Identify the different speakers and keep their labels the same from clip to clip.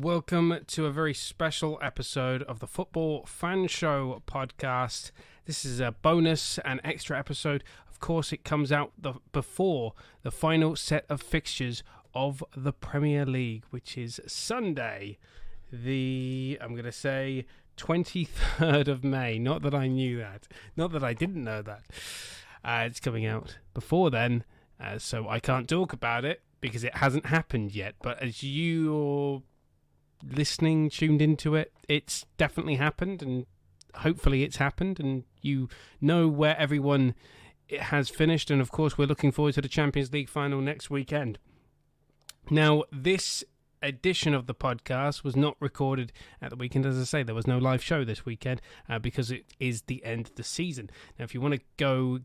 Speaker 1: Welcome to a very special episode of the Football Fan Show podcast. This is a bonus and extra episode. Of course, it comes out before the final set of fixtures of the Premier League, which is Sunday, I'm going to say, 23rd of May. Not that I knew that. Not that I didn't know that. It's coming out before then, so I can't talk about it because it hasn't happened yet. But as you're listening, tuned into it, it's definitely happened, and hopefully it's happened, and you know where everyone it has finished. And of course, we're looking forward to the Champions League final next weekend. Now, this edition of the podcast was not recorded at the weekend. As I say, there was no live show this weekend because it is the end of the season. Now, if you want to go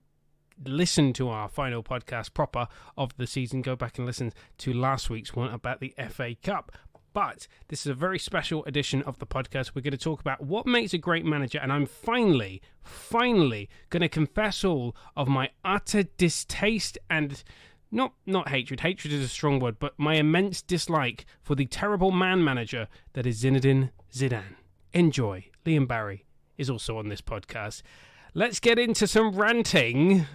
Speaker 1: listen to our final podcast proper of the season, go back and listen to last week's one about the FA Cup. But this is a very special edition of the podcast. We're going to talk about what makes a great manager, and I'm finally going to confess all of my utter distaste and not hatred. Hatred is a strong word, but my immense dislike for the terrible man manager that is Zinedine Zidane. Enjoy. Liam Barry is also on this podcast. Let's get into some ranting.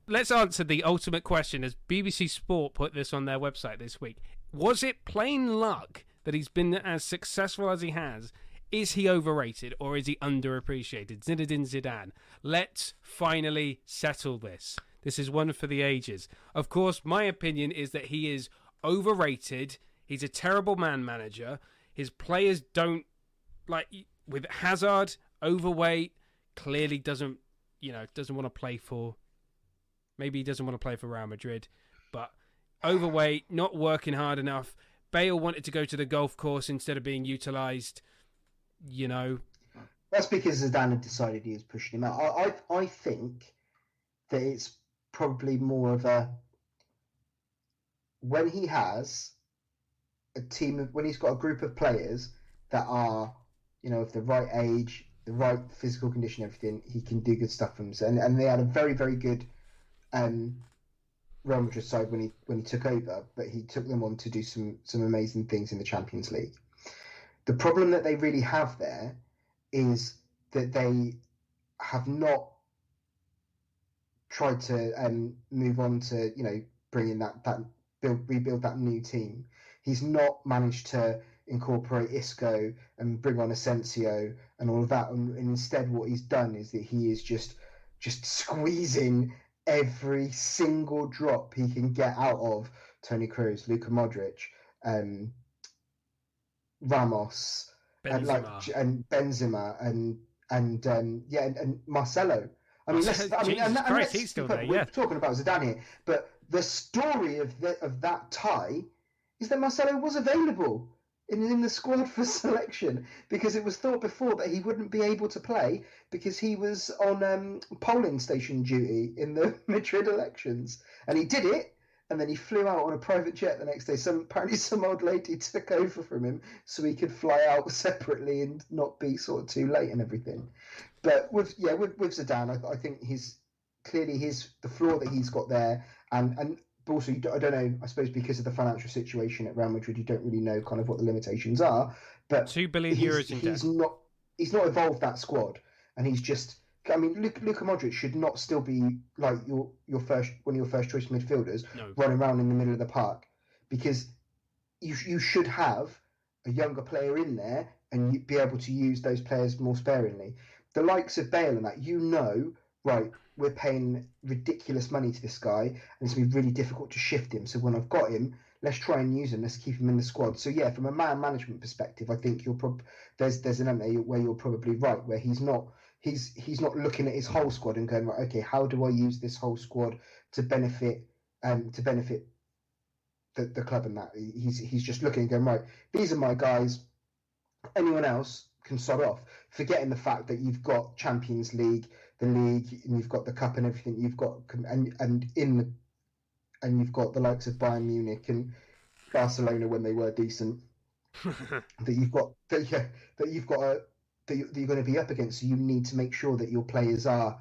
Speaker 1: Let's answer the ultimate question, as BBC Sport put this on their website this week. Was it plain luck that he's been as successful as he has? Is he overrated or is he underappreciated? Zinedine Zidane. Let's finally settle this. This is one for the ages. Of course, my opinion is that he is overrated. He's a terrible man manager. His players don't, like, with Hazard, overweight, clearly doesn't want to play for, maybe he doesn't want to play for Real Madrid, but overweight, not working hard enough. Bale wanted to go to the golf course instead of being utilised,
Speaker 2: That's because Zidane had decided he was pushing him out. I think that it's probably more of a, when he has a team of, when he's got a group of players that are, of the right age, the right physical condition, everything, he can do good stuff for himself. And they had a very, very good Real Madrid side when he took over, but he took them on to do some amazing things in the Champions League. The problem that they really have there is that they have not tried to move on to bring in rebuild that new team. He's not managed to incorporate Isco and bring on Asensio and all of that, and instead what he's done is that he is just squeezing every single drop he can get out of Toni Kroos, Luka Modric, Ramos,
Speaker 1: Benzema.
Speaker 2: and Benzema, and Marcelo. I mean,
Speaker 1: he's still there. Yeah,
Speaker 2: we're talking about Zidane here, but the story of that tie is that Marcelo was available in the squad for selection, because it was thought before that he wouldn't be able to play because he was on polling station duty in the Madrid elections, and he did it, and then he flew out on a private jet the next day. Apparently some old lady took over from him so he could fly out separately and not be sort of too late and everything. But with Zidane, I think he's clearly the flaw that he's got there, and also, I don't know, I suppose because of the financial situation at Real Madrid, you don't really know kind of what the limitations are. But
Speaker 1: €2 billion in debt.
Speaker 2: He's not evolved that squad, and he's just. I mean, Luka Modric should not still be like one of your first choice midfielders running around in the middle of the park, because you should have a younger player in there and you be able to use those players more sparingly. The likes of Bale and that, right, we're paying ridiculous money to this guy, and it's going to be really difficult to shift him. So when I've got him, let's try and use him. Let's keep him in the squad. So yeah, from a man management perspective, I think there's an element where you're probably right, where he's not looking at his whole squad and going, right, okay, how do I use this whole squad to benefit the club and that. He's just looking and going, right, these are my guys. Anyone else can sod off, forgetting the fact that you've got Champions League, the league, and you've got the cup and everything. You've got and you've got the likes of Bayern Munich and Barcelona when they were decent. that you're going to be up against. So you need to make sure that your players are,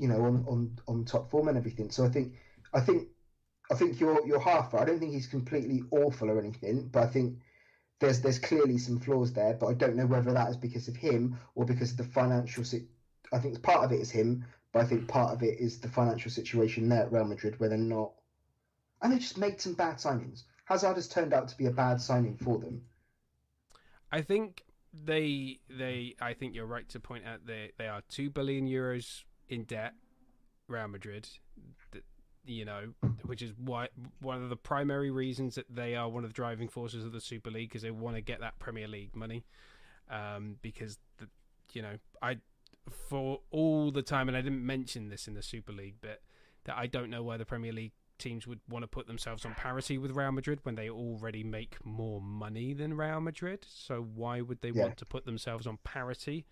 Speaker 2: on top form and everything. So I think you're half right. I don't think he's completely awful or anything, but I think there's clearly some flaws there, but I don't know whether that is because of him or because of the financial. I think part of it is him, but I think part of it is the financial situation there at Real Madrid where they're not, and they just made some bad signings. Hazard has turned out to be a bad signing for them.
Speaker 1: I think I think you're right to point out they are €2 billion in debt, Real Madrid, which is why one of the primary reasons that they are one of the driving forces of the Super League, because they want to get that Premier League money, because for all the time, and I didn't mention this in the Super League bit, that I don't know why the Premier League teams would want to put themselves on parity with Real Madrid when they already make more money than Real Madrid. So why would they want to put themselves on parity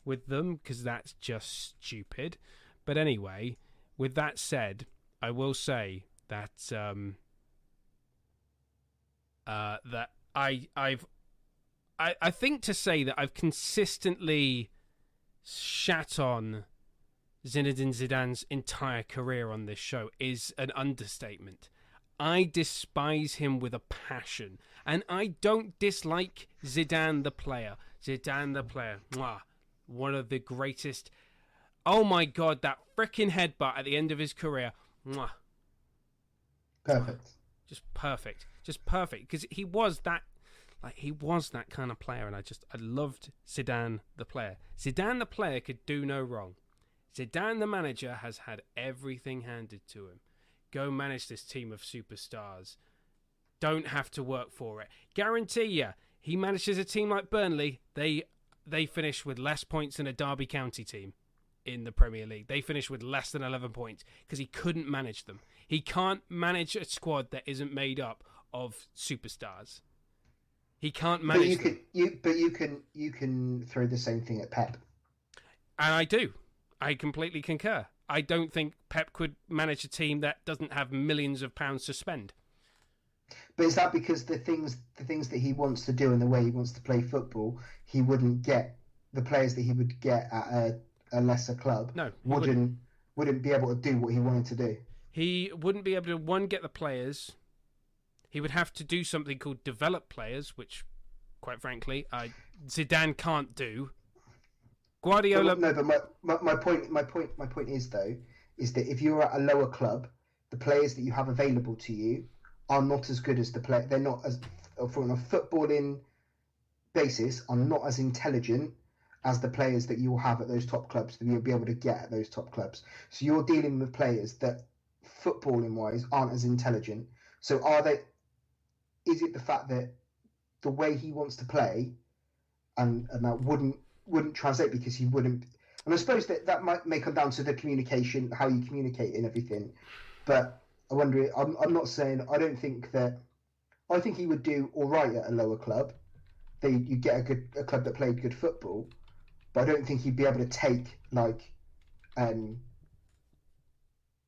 Speaker 1: with them? Because that's just stupid. But anyway, with that said, I will say that that I think to say that I've consistently shat on Zinedine Zidane's entire career on this show is an understatement. I despise him with a passion, and I don't dislike Zidane the player. Zidane the player, one of the greatest. Oh my God, that freaking headbutt at the end of his career.
Speaker 2: Perfect.
Speaker 1: Just perfect. Just perfect. Because he was that kind of player, and I loved Zidane the player. Zidane the player could do no wrong. Zidane the manager has had everything handed to him. Go manage this team of superstars. Don't have to work for it. Guarantee you, he manages a team like Burnley, they finish with less points than a Derby County team in the Premier League. They finish with less than 11 points because he couldn't manage them. He can't manage a squad that isn't made up of superstars. He can't manage them.
Speaker 2: But you can throw the same thing at Pep.
Speaker 1: And I do. I completely concur. I don't think Pep could manage a team that doesn't have millions of pounds to spend.
Speaker 2: But is that because the things that he wants to do and the way he wants to play football, he wouldn't get the players that he would get at a lesser club?
Speaker 1: No,
Speaker 2: wouldn't be able to do what he wanted to do.
Speaker 1: He wouldn't be able to get the players. He would have to do something called develop players, which, quite frankly, Zidane can't do. Guardiola.
Speaker 2: But my point is that if you're at a lower club, the players that you have available to you are not as good as the player. They're not as, from a footballing basis, are not as intelligent as the players that you'll have at those top clubs that you'll be able to get at those top clubs. So you're dealing with players that, footballing wise, aren't as intelligent. So is it the fact that the way he wants to play and that wouldn't translate because he wouldn't, and I suppose that may come down to the communication, how you communicate and everything, but I wonder, I'm not saying, I think he would do all right at a lower club. You get a club that played good football, but I don't think he'd be able to take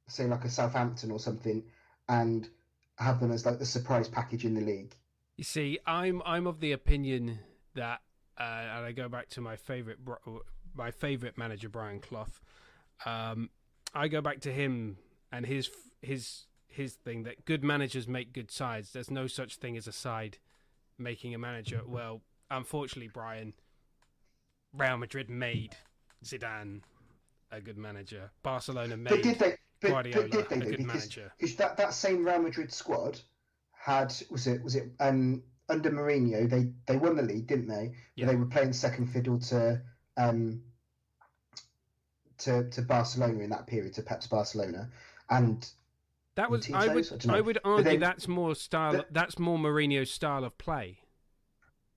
Speaker 2: say like a Southampton or something and have them as like the surprise package in the league.
Speaker 1: You see, I'm of the opinion that, and I go back to my favorite manager, Brian Clough. I go back to him and his thing that good managers make good sides. There's no such thing as a side making a manager. Well, unfortunately, Brian, Real Madrid made Zidane a good manager. Barcelona made Guardiola a good manager.
Speaker 2: Because that same Real Madrid squad had, was it under Mourinho, they won the league, didn't they? Yeah. They were playing second fiddle to Barcelona in that period, to Pep's Barcelona, and
Speaker 1: that was I would argue that's more style. That's more Mourinho's style of play.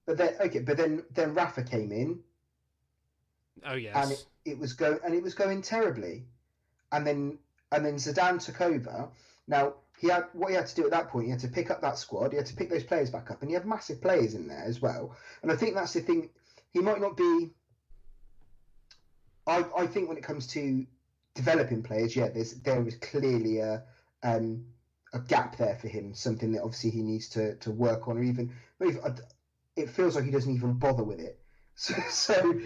Speaker 2: But then Rafa came in.
Speaker 1: Oh yes,
Speaker 2: and it was going terribly, and then Zidane took over. Now he had to do at that point. He had to pick up that squad. He had to pick those players back up, and he had massive players in there as well. And I think that's the thing. He might not be. I think when it comes to developing players, there is clearly a gap there for him. Something that obviously he needs to work on, or even it feels like he doesn't even bother with it. So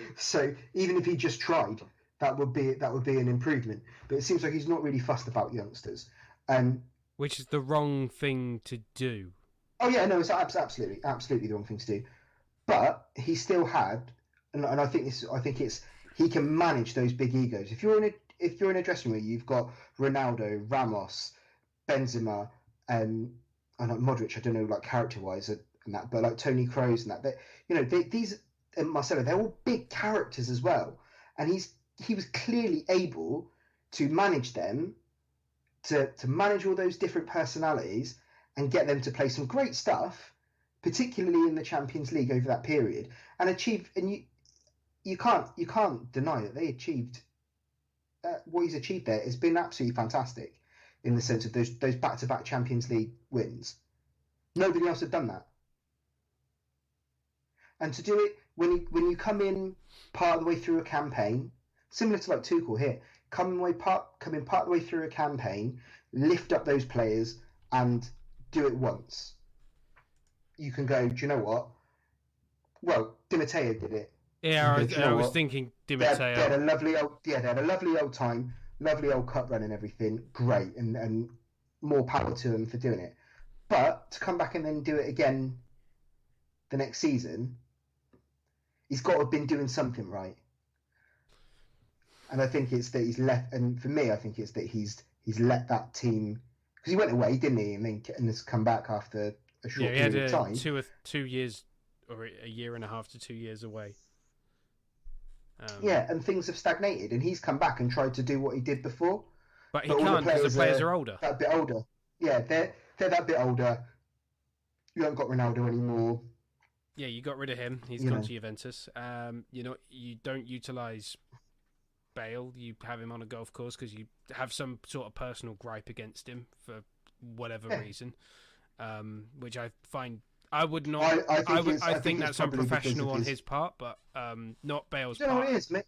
Speaker 2: even if he just tried, that would be an improvement. But it seems like he's not really fussed about youngsters.
Speaker 1: Which is the wrong thing to do.
Speaker 2: Oh yeah, no, it's absolutely the wrong thing to do. But he still had, and I think it's he can manage those big egos. If you're in a dressing room, you've got Ronaldo, Ramos, Benzema, I know Modric. I don't know like character wise and that, but like Tony Kroos and that. These and Marcelo, they're all big characters as well, and he was clearly able to manage them, to manage all those different personalities and get them to play some great stuff, particularly in the Champions League over that period, and achieve. And you can't deny that they achieved what he's achieved there has been absolutely fantastic in the sense of those back-to-back Champions League wins. Nobody else had done that, and to do it when you come in part of the way through a campaign, similar to like Tuchel here, come in part of the way through a campaign, lift up those players and do it once. You can go, do you know what? Well, Di Matteo did it.
Speaker 1: Yeah, I was thinking Di Matteo.
Speaker 2: They had a lovely old time, lovely old cup run and everything. Great, and more power to them for doing it. But to come back and then do it again the next season, he's got to have been doing something right. And I think it's that he's left. And for me, I think it's that he's let that team, because he went away, didn't he? And has come back after a short period of time.
Speaker 1: 2 years or a year and a half to 2 years away.
Speaker 2: And things have stagnated, and he's come back and tried to do what he did before.
Speaker 1: But he can't because the players are older.
Speaker 2: That bit older. Yeah, they're that bit older. You haven't got Ronaldo anymore.
Speaker 1: Yeah, you got rid of him. He's gone to Juventus. You don't utilise Bale. You have him on a golf course because you have some sort of personal gripe against him for whatever reason, which I find I would not. I think that's unprofessional on his part, but not Bale's part.
Speaker 2: No, it is, mate.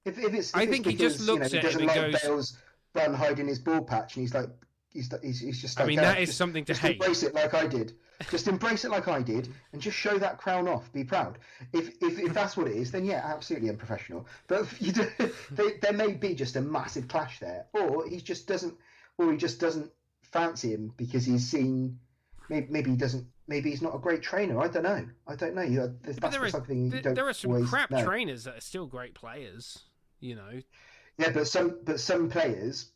Speaker 2: If it's
Speaker 1: I think
Speaker 2: because,
Speaker 1: he just looks at it and goes,
Speaker 2: Bale's run hiding his ball patch, and he's like. He's just. Like,
Speaker 1: I mean, that is something to hate.
Speaker 2: Embrace it like I did. Just embrace it like I did, and just show that crown off. Be proud. If that's what it is, then yeah, absolutely unprofessional. But there may be just a massive clash there, or he just doesn't fancy him because he's seen. Maybe he doesn't. Maybe he's not a great trainer. I don't know.
Speaker 1: There are some crap trainers that are still great players. You know.
Speaker 2: Yeah, but some players.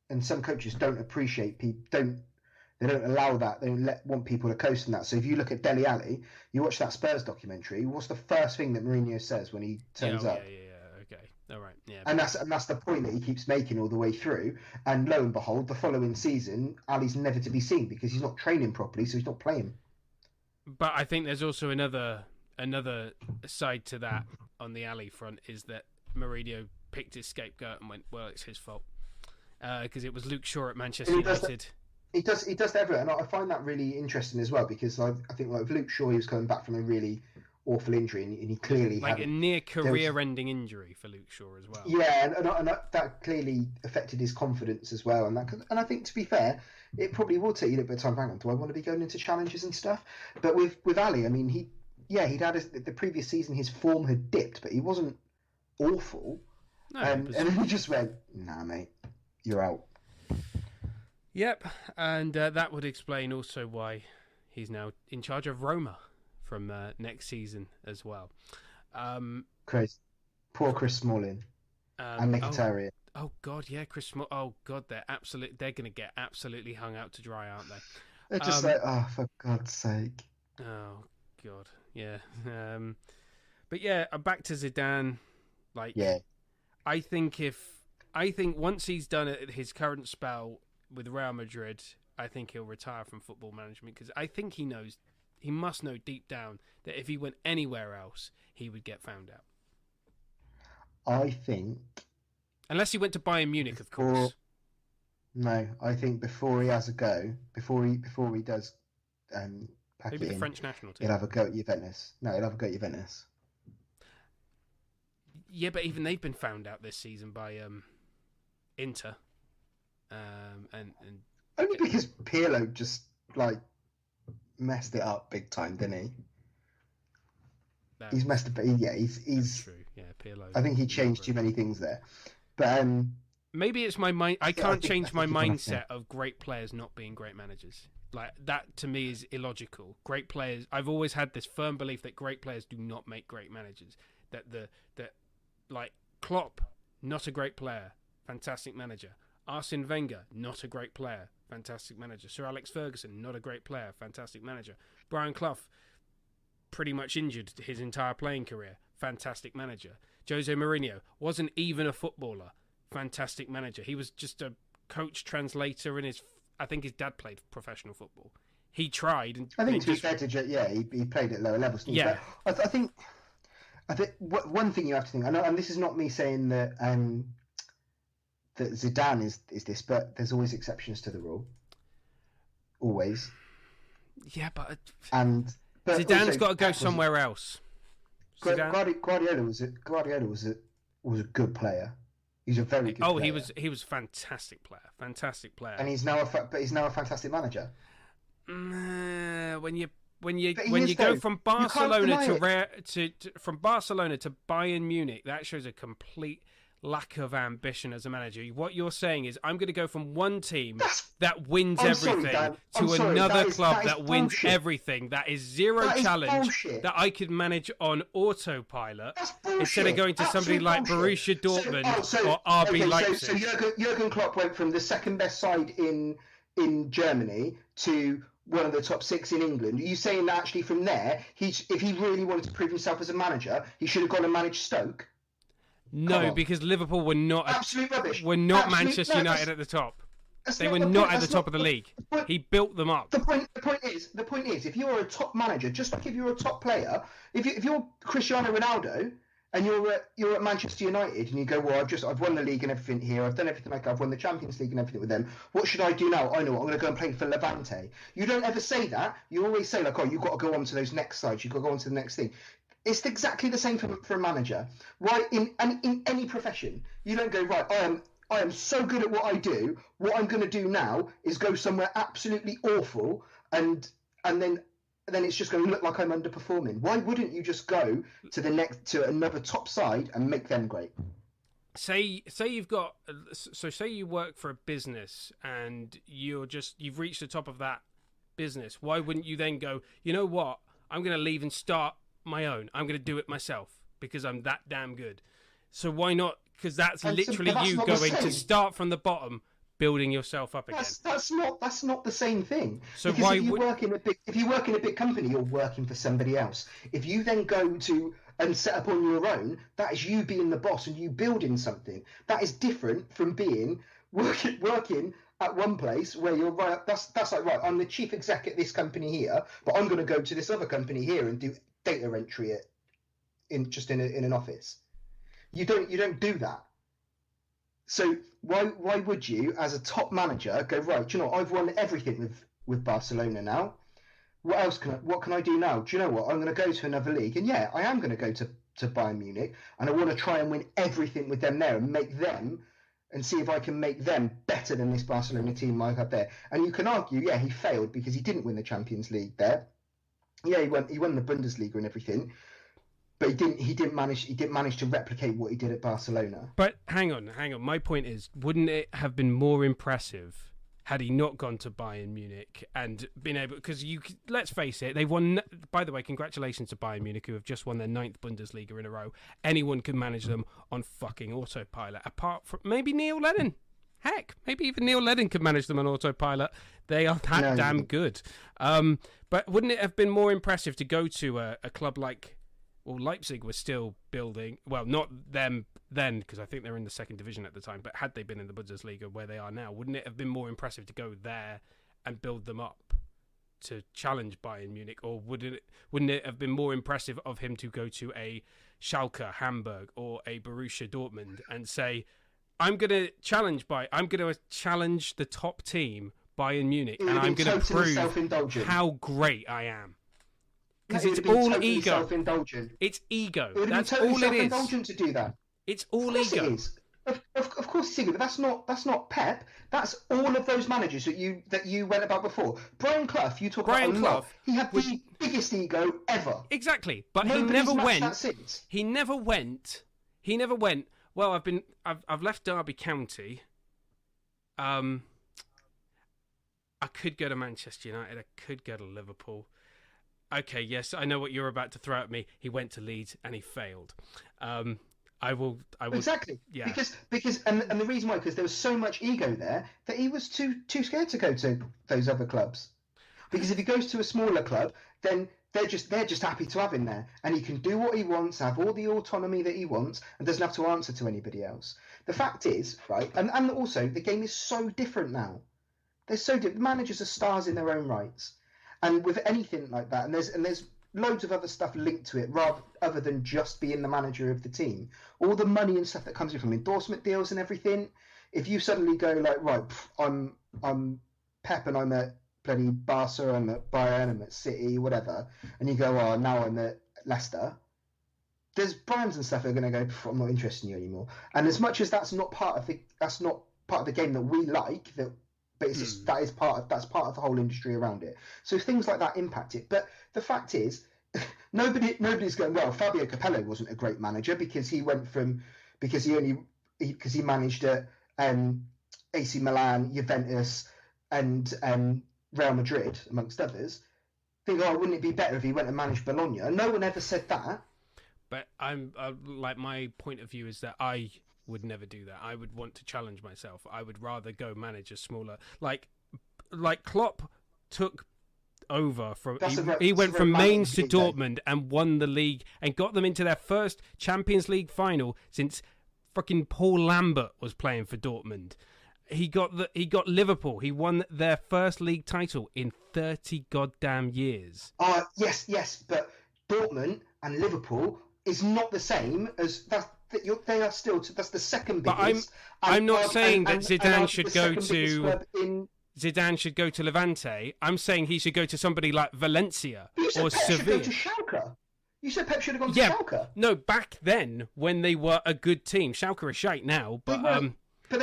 Speaker 2: And some coaches don't appreciate people. They don't allow that. They don't want people to coast in that. So if you look at Dele Alli, you watch that Spurs documentary. What's the first thing that Mourinho says when he turns up?
Speaker 1: Yeah, okay, all right, yeah.
Speaker 2: And that's the point that he keeps making all the way through. And lo and behold, the following season, Ali's never to be seen because he's not training properly, so he's not playing.
Speaker 1: But I think there's also another side to that on the Ali front is that Mourinho picked his scapegoat and went, well, it's his fault. Because it was Luke Shaw at Manchester United.
Speaker 2: He does everything, and I find that really interesting as well because I think like with Luke Shaw, he was coming back from a really awful injury, and he clearly
Speaker 1: had a near career-ending injury for Luke Shaw as well.
Speaker 2: Yeah, and that clearly affected his confidence as well, and I think to be fair, it probably will take you a little bit of time. Hang on, do I want to be going into challenges and stuff? But with Ali, I mean, he'd had the previous season, his form had dipped, but he wasn't awful, and then he just went, nah, mate. You're out.
Speaker 1: Yep, and that would explain also why he's now in charge of Roma from next season as well.
Speaker 2: Poor Chris Smalling and Mkhitaryan.
Speaker 1: Oh God, yeah, Chris Smalling. Oh God, they're going to get absolutely hung out to dry, aren't they?
Speaker 2: They're just for God's sake.
Speaker 1: Oh God, yeah. But yeah, back to Zidane. I think once he's done his current spell with Real Madrid, I think he'll retire from football management because I think he must know deep down that if he went anywhere else, he would get found out.
Speaker 2: I think...
Speaker 1: Unless he went to Bayern Munich, of course.
Speaker 2: No, I think before he has a go, before he does pack
Speaker 1: maybe
Speaker 2: it
Speaker 1: the
Speaker 2: in,
Speaker 1: French national team.
Speaker 2: He'll have a go at Juventus. No, he'll have a go at Juventus.
Speaker 1: Yeah, but even they've been found out this season by... Inter, and
Speaker 2: only because Pirlo just messed it up big time, didn't he? He's messed up. Yeah, he's
Speaker 1: true. Yeah, Pirlo.
Speaker 2: I think he changed too many things there, but
Speaker 1: maybe it's my mind. I can't change my mindset of great players not being great managers. Like, that to me is illogical. Great players. I've always had this firm belief that great players do not make great managers. Like Klopp, not a great player, fantastic manager. Arsene Wenger, not a great player, fantastic manager. Sir Alex Ferguson, not a great player, fantastic manager. Brian Clough, pretty much injured his entire playing career, fantastic manager. Jose Mourinho wasn't even a footballer, fantastic manager. He was just a coach translator in I think his dad played professional football. He tried. And
Speaker 2: I think to be fair to he played at lower levels.
Speaker 1: Yeah.
Speaker 2: But I think one thing you have to think, and this is not me saying that that Zidane is this, but there's always exceptions to the rule. Always.
Speaker 1: Yeah, but
Speaker 2: Zidane's
Speaker 1: got to go somewhere else.
Speaker 2: Guardiola was a good player. He's a very good player.
Speaker 1: He was a fantastic player.
Speaker 2: And he's now a fantastic manager.
Speaker 1: When you go from Barcelona from Barcelona to Bayern Munich, that shows a complete lack of ambition as a manager. What you're saying is, I'm going to go from one team that wins everything to another club that wins everything. That is zero challenge that I could manage on autopilot instead of going to somebody like Borussia Dortmund or RB Leipzig.
Speaker 2: So Jurgen Klopp went from the second best side in Germany to one of the top 6 in England. Are you saying that actually from there, if he really wanted to prove himself as a manager, he should have gone and managed Stoke?
Speaker 1: No, because Liverpool were not
Speaker 2: absolute rubbish.
Speaker 1: Were not Manchester United at the top. They were not at the top of the league. He built them up.
Speaker 2: The point is, if you're a top manager, just like if you're a top player, if you're Cristiano Ronaldo and you're at Manchester United and you go, well, I've won the league and everything here, I've done everything I've won the Champions League and everything with them. What should I do now? I know what, I'm going to go and play for Levante. You don't ever say that. You always say like, oh, you've got to go on to those next sides. You've got to go on to the next thing. It's exactly the same for a manager. Why in any profession, you don't go, right, I am so good at what I do. What I'm going to do now is go somewhere absolutely awful, and then it's just going to look like I'm underperforming. Why wouldn't you just go to another top side and make them great?
Speaker 1: Say you work for a business and you've reached the top of that business. Why wouldn't you then go, you know what? I'm going to leave and start my own. I'm going to do it myself because I'm that damn good. So why not? Because that's literally you going to start from the bottom, building yourself up again.
Speaker 2: That's not the same thing.
Speaker 1: So
Speaker 2: because if you work in a big company, you're working for somebody else. If you then go to and set up on your own, that is you being the boss and you building something. That is different from being working at one place where you're right. That's like, right, I'm the chief exec at this company here, but I'm going to go to this other company here and do data entry in an office. You don't do that. So why would you, as a top manager, go, right, do you know, I've won everything with Barcelona now. What can I do now? Do you know what? I'm going to go to another league, and yeah, I am going to go to Bayern Munich, and I want to try and win everything with them there and make them, and see if I can make them better than this Barcelona team I have there. And you can argue, yeah, he failed because he didn't win the Champions League there. Yeah, he won the Bundesliga and everything, but he didn't manage to replicate what he did at Barcelona.
Speaker 1: But hang on. My point is, wouldn't it have been more impressive had he not gone to Bayern Munich and been able? Because let's face it, they won. By the way, congratulations to Bayern Munich, who have just won their 9th Bundesliga in a row. Anyone can manage them on fucking autopilot, apart from maybe Neil Lennon. Heck, maybe even Neil Lennon could manage them on autopilot. They are that damn good. But wouldn't it have been more impressive to go to a club like, well, Leipzig was still building. Well, not them then, because I think they're in the 2nd division at the time. But had they been in the Bundesliga where they are now, wouldn't it have been more impressive to go there and build them up to challenge Bayern Munich? Or wouldn't it have been more impressive of him to go to a Schalke, Hamburg, or a Borussia Dortmund and say, I'm going to challenge the top team, Bayern Munich, and I'm going to prove how great I am. Because it's all ego.
Speaker 2: Self-indulgent.
Speaker 1: It's ego.
Speaker 2: It would
Speaker 1: That's
Speaker 2: have been totally
Speaker 1: all it is.
Speaker 2: Self-indulgent to do that.
Speaker 1: It's all ego.
Speaker 2: It is. Of course it's ego, but that's not Pep. That's all of those managers that you went about before. Brian Clough, you talk about a lot. He had the biggest ego ever.
Speaker 1: Exactly, but he never went. Well, I've left Derby County. I'm I could go to Manchester United. I could go to Liverpool. Okay, yes, I know what you're about to throw at me. He went to Leeds and he failed. I will.
Speaker 2: Exactly.
Speaker 1: Yeah.
Speaker 2: Because and the reason why, because there was so much ego there that he was too scared to go to those other clubs. Because if he goes to a smaller club, then they're just happy to have him there, and he can do what he wants, have all the autonomy that he wants, and doesn't have to answer to anybody else. The fact is, right, and also the game is so different now. They're so different. Managers are stars in their own rights, and with anything like that, and there's loads of other stuff linked to it, rather other than just being the manager of the team. All the money and stuff that comes in from endorsement deals and everything. If you suddenly go like, right, I'm Pep and I'm at bloody Barca, I'm at Bayern, I'm at City, whatever, and you go, oh, now I'm at Leicester. There's brands and stuff that are going to go, I'm not interested in you anymore. And as much as that's not part of the game that we like, but it's just, that's part of the whole industry around it. So things like that impact it. But the fact is, nobody's going, well, Fabio Capello wasn't a great manager because he managed at AC Milan, Juventus, and Real Madrid, amongst others. Think, oh, wouldn't it be better if he went and managed Bologna? No one ever said that.
Speaker 1: But I'm like, my point of view is that I would never do that. I would want to challenge myself. I would rather go manage a smaller, like Klopp took over from. He went from Mainz to Dortmund and won the league and got them into their first Champions League final since fucking Paul Lambert was playing for Dortmund. He got Liverpool. He won their first league title in 30 goddamn years.
Speaker 2: Yes, but Dortmund and Liverpool is not the same as that. They are still. That's the second biggest.
Speaker 1: But I'm not saying that Zidane should go to. Zidane should go to Levante. I'm saying he should go to somebody like Valencia or Sevilla.
Speaker 2: Should go to Schalke. You said Pep should have gone to Schalke.
Speaker 1: No, back then when they were a good team. Schalke are shite now, but
Speaker 2: But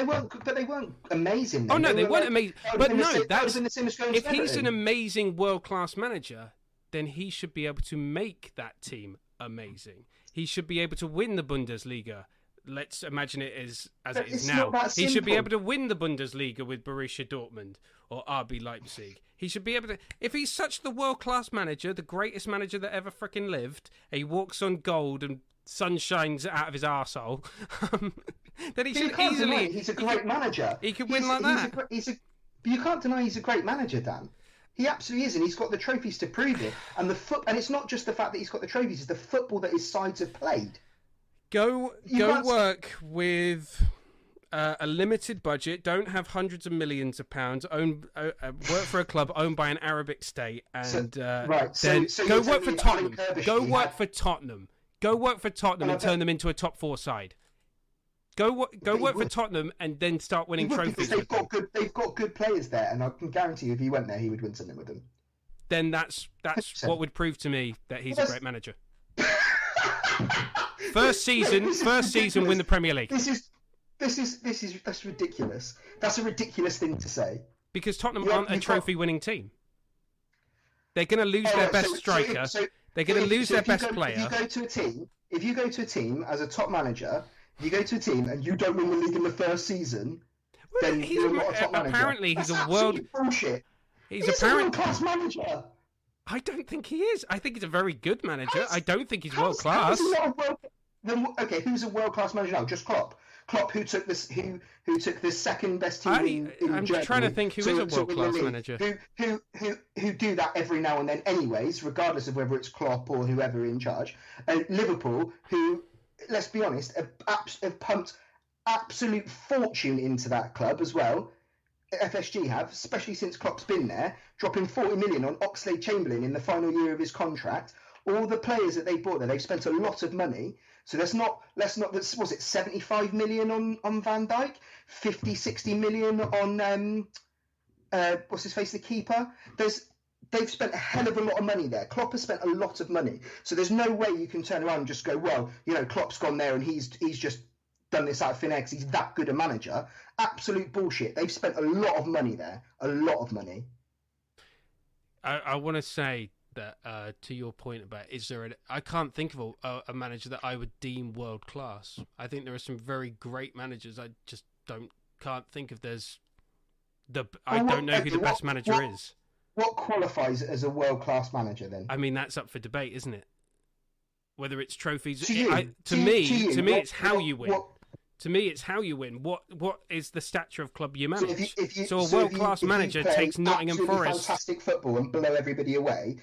Speaker 2: they weren't amazing. Then.
Speaker 1: Oh no, they weren't amazing. But no,
Speaker 2: that's if
Speaker 1: he's an amazing world-class manager, then he should be able to make that team amazing. He should be able to win the Bundesliga. Let's imagine it as it is now. He should be able to win the Bundesliga with Borussia Dortmund or RB Leipzig. He should be able to. If he's such the world-class manager, the greatest manager that ever freaking lived, and he walks on gold and sun shines out of his arsehole, then he should easily.
Speaker 2: He's a great manager.
Speaker 1: He could win like that.
Speaker 2: You can't deny he's a great manager, Dan. He absolutely is, and he's got the trophies to prove it. And and it's not just the fact that he's got the trophies; it's the football that his sides have played.
Speaker 1: Go work with a limited budget. Don't have hundreds of millions of pounds. Work for a club owned by an Arabic state, and then go work for Tottenham. Go work for Tottenham. Go work for Tottenham and turn them into a top 4 side. Go work for Tottenham and then start winning trophies.
Speaker 2: They've got good players there, and I can guarantee you, if he went there, he would win something with them.
Speaker 1: Then that's what would prove to me that he's a great manager. First season, win the Premier League.
Speaker 2: That's ridiculous. That's a ridiculous thing to say.
Speaker 1: Because Tottenham aren't a trophy-winning team. They're going to lose their best striker. They're going to lose their best player.
Speaker 2: If you go to a team as a top manager, if you go to a team and you don't win the league in the first season, then you're not a top manager.
Speaker 1: Apparently, he's a
Speaker 2: bullshit.
Speaker 1: He's
Speaker 2: a world-class manager.
Speaker 1: I don't think he is. I think he's a very good manager. I don't think he's world-class.
Speaker 2: Okay, who's a world-class manager now? Just Klopp. Klopp, who took the second best team in
Speaker 1: I'm
Speaker 2: Germany,
Speaker 1: trying to think who is a world-class manager.
Speaker 2: Who do that every now and then anyways, regardless of whether it's Klopp or whoever in charge. And Liverpool, who, let's be honest, have pumped absolute fortune into that club as well. FSG have, especially since Klopp's been there, dropping 40 million on Oxlade-Chamberlain in the final year of his contract. All the players that they bought there, they've spent a lot of money. So let's not, was it 75 million on Van Dijk, 50, 60 million on, what's his face, the keeper? They've spent a hell of a lot of money there. Klopp has spent a lot of money. So there's no way you can turn around and just go, well, Klopp's gone there and he's just done this out of thin air because he's that good a manager. Absolute bullshit. They've spent a lot of money there. A lot of money.
Speaker 1: I want to say that to your point about I can't think of a manager that I would deem world class. I think there are some very great managers. I just can't think if there's I don't know who the best manager is.
Speaker 2: What qualifies as a world-class manager then?
Speaker 1: I mean, that's up for debate, isn't it? Whether it's trophies.
Speaker 2: To
Speaker 1: me,
Speaker 2: it's
Speaker 1: how you win. To me, it's how you win. What is the stature of club you manage? So a world-class manager takes Nottingham Forest.
Speaker 2: Fantastic football and blow everybody away,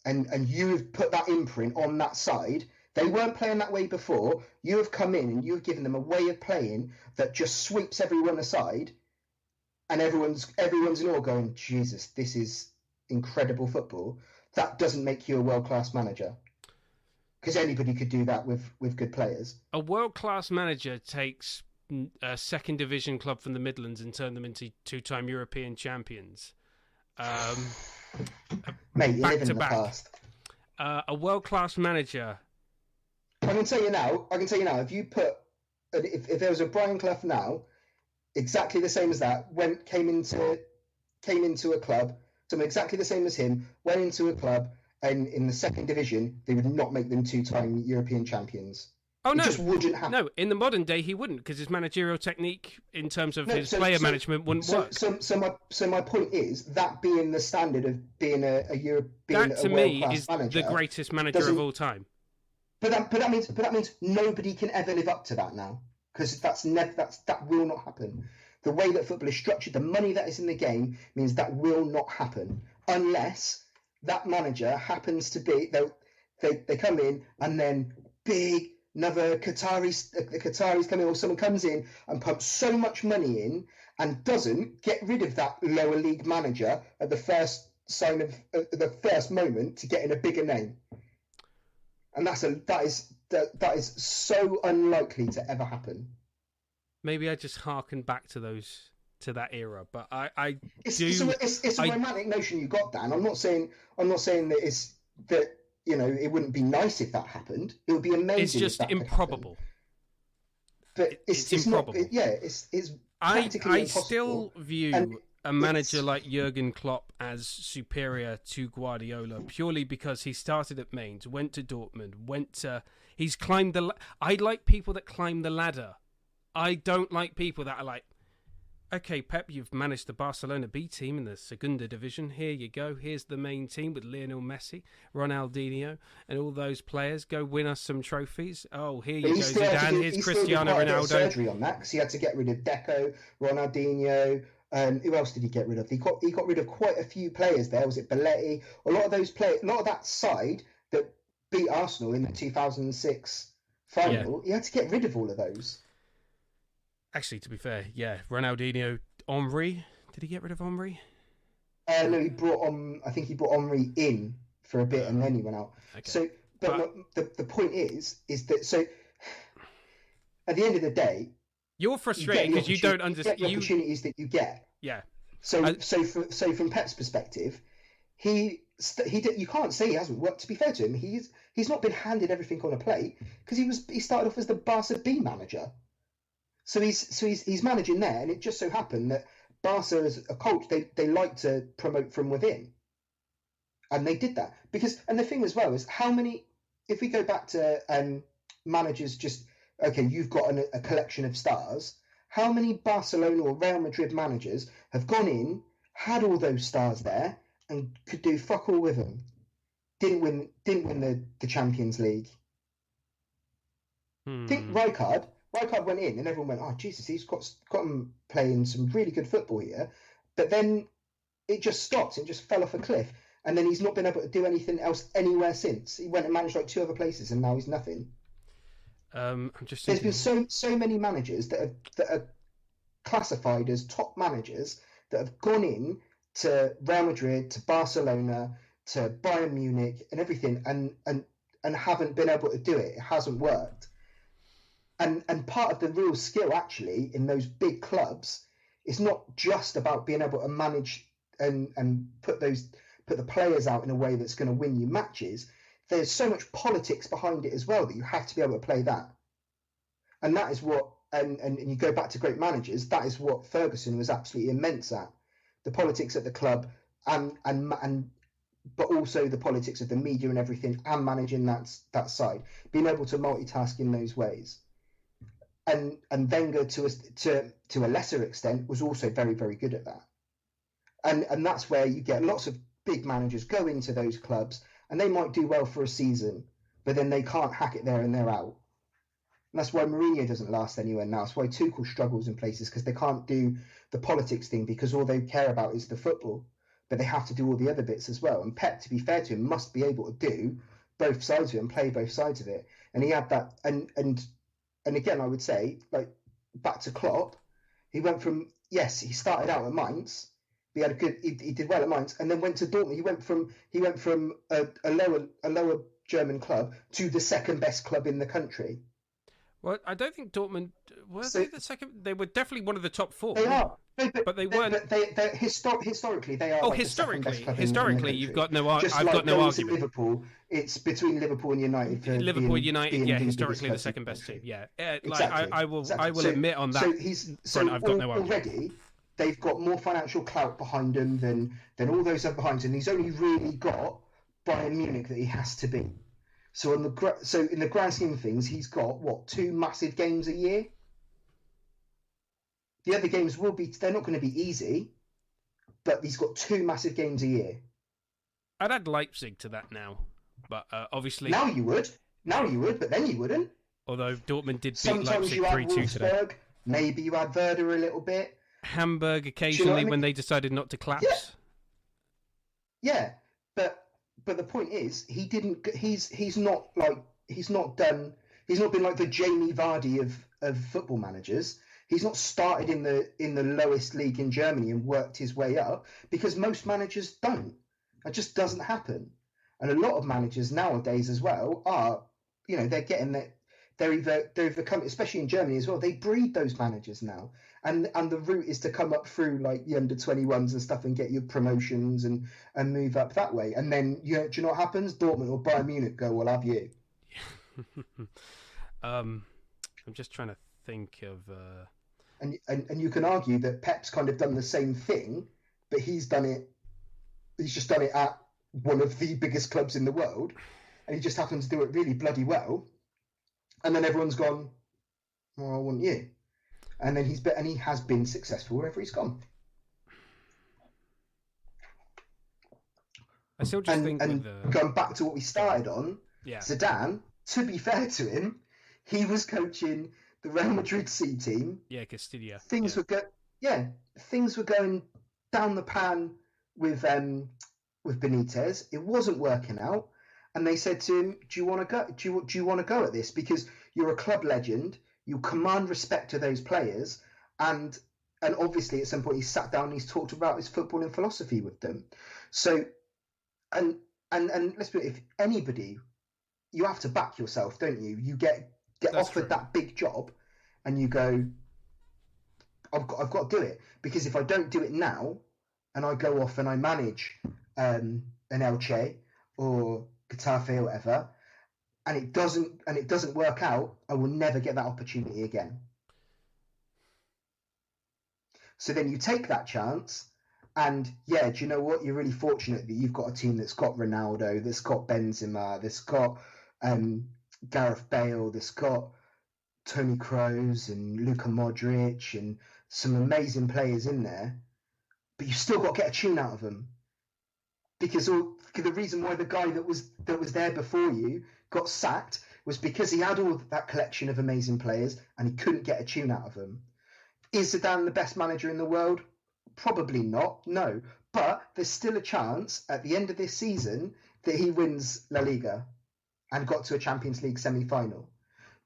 Speaker 2: and you have put that imprint on that side. They weren't playing that way before. You have come in and you have given them a way of playing that just sweeps everyone aside, and everyone's in awe going, Jesus, this is incredible football. That doesn't make you a world-class manager. Because anybody could do that with good players.
Speaker 1: A world-class manager takes a second division club from the Midlands and turn them into two-time European champions.
Speaker 2: Mate, you live in the past.
Speaker 1: A world-class manager.
Speaker 2: I can tell you now. If there was a Brian Clough now, exactly the same as that, came into a club, someone exactly the same as him, went into a club. And in the second division, they would not make them two-time European champions.
Speaker 1: Oh, no.
Speaker 2: It just wouldn't happen.
Speaker 1: No, in the modern day, he wouldn't, because his managerial technique in terms of his player management wouldn't work.
Speaker 2: So my point is, that being the standard of being a European
Speaker 1: that, to me, is manager, the greatest manager of all time.
Speaker 2: But that means nobody can ever live up to that now, because that will not happen. The way that football is structured, the money that is in the game, means that will not happen unless that manager happens to be they come in and then another Qataris come in, or someone comes in and pumps so much money in and doesn't get rid of that lower league manager at the first sign of the first moment to get in a bigger name. And that is so unlikely to ever happen.
Speaker 1: Maybe I just harken back to that era, but
Speaker 2: it's a romantic notion you got, Dan. I'm not saying that it wouldn't be nice if that happened. It would be amazing.
Speaker 1: It's just improbable.
Speaker 2: But it's improbable. It's practically
Speaker 1: I
Speaker 2: impossible.
Speaker 1: still view a manager like Jurgen Klopp as superior to Guardiola purely because he started at Mainz, went to Dortmund, he's climbed I like people that climb the ladder. I don't like people that are like, okay, Pep, you've managed the Barcelona B team in the Segunda Division. Here you go. Here's the main team with Lionel Messi, Ronaldinho, and all those players. Go win us some trophies. Oh, here you go, Zidane. Here's Cristiano Ronaldo.
Speaker 2: Surgery on that because he had to get rid of Deco, Ronaldinho. Who else did he get rid of? He got rid of quite a few players there. Was it Belletti? A lot of those players, a lot of that side that beat Arsenal in the 2006 final. Yeah. He had to get rid of all of those.
Speaker 1: Actually, to be fair, yeah, Ronaldinho, Henry. Did he get rid of Henry?
Speaker 2: No, he brought I think he brought Henry in for a bit and then he went out. Okay. So, but the point is that so at the end of the day,
Speaker 1: you're frustrated because you don't understand
Speaker 2: the opportunities that you get.
Speaker 1: Yeah.
Speaker 2: So from Pep's perspective, you can't say he hasn't worked. To be fair to him, he's not been handed everything on a plate because he started off as the Barca B manager. So he's managing there, and it just so happened that Barca as a coach, they like to promote from within, and they did that and the thing as well is how many, if we go back to managers, just okay, you've got a collection of stars. How many Barcelona or Real Madrid managers have gone in, had all those stars there, and could do fuck all with them? Didn't win the Champions League. Think Rijkaard went in and everyone went, oh, Jesus, he's got him playing some really good football here. But then it just stopped and just fell off a cliff. And then he's not been able to do anything else anywhere since. He went and managed like 2 other places and now he's nothing. There's been so many managers that are classified as top managers that have gone in to Real Madrid, to Barcelona, to Bayern Munich and everything and haven't been able to do it. It hasn't worked. And part of the real skill, actually, in those big clubs, is not just about being able to manage and put the players out in a way that's going to win you matches. There's so much politics behind it as well that you have to be able to play that. And that is what, and you go back to great managers, that is what Ferguson was absolutely immense at. The politics at the club but also the politics of the media and everything, and managing that side, being able to multitask in those ways. And Wenger, to a lesser extent, was also very, very good at that. and that's where you get lots of big managers go into those clubs, and they might do well for a season, but then they can't hack it there and they're out. And that's why Mourinho doesn't last anywhere now. That's why Tuchel struggles in places, because they can't do the politics thing, because all they care about is the football. But they have to do all the other bits as well. And Pep, to be fair to him, must be able to do both sides of it and play both sides of it. And he had that. And again, I would say, like, back to Klopp, he went from, yes, he started out at Mainz. He did well at Mainz, and then went to Dortmund. He went from a lower German club to the second best club in the country.
Speaker 1: Well, I don't think Dortmund were they the second. They were definitely one of the top four.
Speaker 2: They are,
Speaker 1: but they weren't.
Speaker 2: But historically, they are.
Speaker 1: Oh,
Speaker 2: like
Speaker 1: historically, you've got no.
Speaker 2: Just
Speaker 1: I've
Speaker 2: like
Speaker 1: got no
Speaker 2: going
Speaker 1: argument.
Speaker 2: To Liverpool, it's between Liverpool and United.
Speaker 1: Liverpool, United, yeah, historically the second best team. Yeah, exactly. I will admit on that. I've got no argument.
Speaker 2: Already, they've got more financial clout behind them than all those other behind him. And he's only really got Bayern Munich that he has to beat. So in the grand scheme of things, he's got 2 massive games a year. The other games they're not going to be easy, but he's got 2 massive games a year.
Speaker 1: I'd add Leipzig to that now, but obviously
Speaker 2: now you would, but then you wouldn't.
Speaker 1: Although Dortmund did beat
Speaker 2: Sometimes
Speaker 1: Leipzig
Speaker 2: you add
Speaker 1: 3-2 today.
Speaker 2: Maybe you add Werder a little bit.
Speaker 1: Hamburg occasionally when they decided not to collapse.
Speaker 2: Yeah, but the point is, he didn't. He's not been like the Jamie Vardy of football managers. He's not started in the lowest league in Germany and worked his way up, because most managers don't. It just doesn't happen. And a lot of managers nowadays as well are, they're getting that. They're either come, especially in Germany as well. They breed those managers now, and the route is to come up through like the under-21s and stuff and get your promotions and move up that way. And then do you know what happens? Dortmund or Bayern Munich go, "We'll have you."
Speaker 1: I'm just trying to think of.
Speaker 2: And you can argue that Pep's kind of done the same thing, but he's done it. He's just done it at one of the biggest clubs in the world, and he just happens to do it really bloody well. And then everyone's gone, "Oh, I want you." And then he has been successful wherever he's gone.
Speaker 1: I still just think
Speaker 2: going back to what we started on,
Speaker 1: yeah.
Speaker 2: Zidane, to be fair to him, he was coaching the Real Madrid C team.
Speaker 1: Yeah, Castilla.
Speaker 2: Things were going down the pan with Benitez. It wasn't working out. And they said to him, "Do you want to go? Do you want to go at this? Because you're a club legend. You command respect to those players." And obviously, at some point, he sat down and he's talked about his footballing philosophy with them. So, and let's be honest, if anybody, you have to back yourself, don't you? You get offered that big job, and you go, I've got to do it, because if I don't do it now, and I go off and I manage an Elche or Getafe or whatever, and it doesn't work out, I will never get that opportunity again. So then you take that chance, and do you know what? You're really fortunate that you've got a team that's got Ronaldo, that's got Benzema, that's got Gareth Bale, that's got Toni Kroos and Luka Modric and some amazing players in there, but you've still got to get a tune out of them. Because the reason why the guy that was there before you got sacked was because he had all that collection of amazing players and he couldn't get a tune out of them. Is Zidane the best manager in the world? Probably not, no. But there's still a chance at the end of this season that he wins La Liga and got to a Champions League semi-final.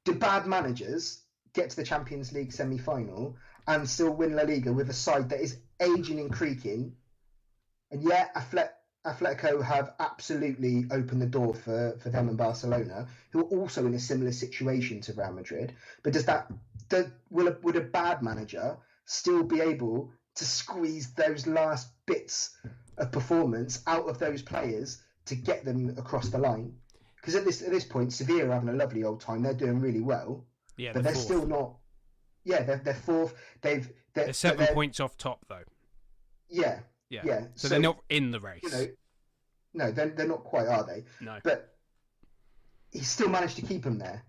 Speaker 2: Do bad managers get to the Champions League semi-final and still win La Liga with a side that is aging and creaking? And Atletico have absolutely opened the door for them and Barcelona, who are also in a similar situation to Real Madrid. But would a bad manager still be able to squeeze those last bits of performance out of those players to get them across the line? Because at this point, Sevilla are having a lovely old time. They're doing really well.
Speaker 1: Yeah,
Speaker 2: but they're
Speaker 1: fourth.
Speaker 2: Still not. Yeah, they're fourth. They're
Speaker 1: 7 points off top, though.
Speaker 2: Yeah.
Speaker 1: So they're not in the race.
Speaker 2: No, they're not quite, are they?
Speaker 1: No.
Speaker 2: But he still managed to keep them there.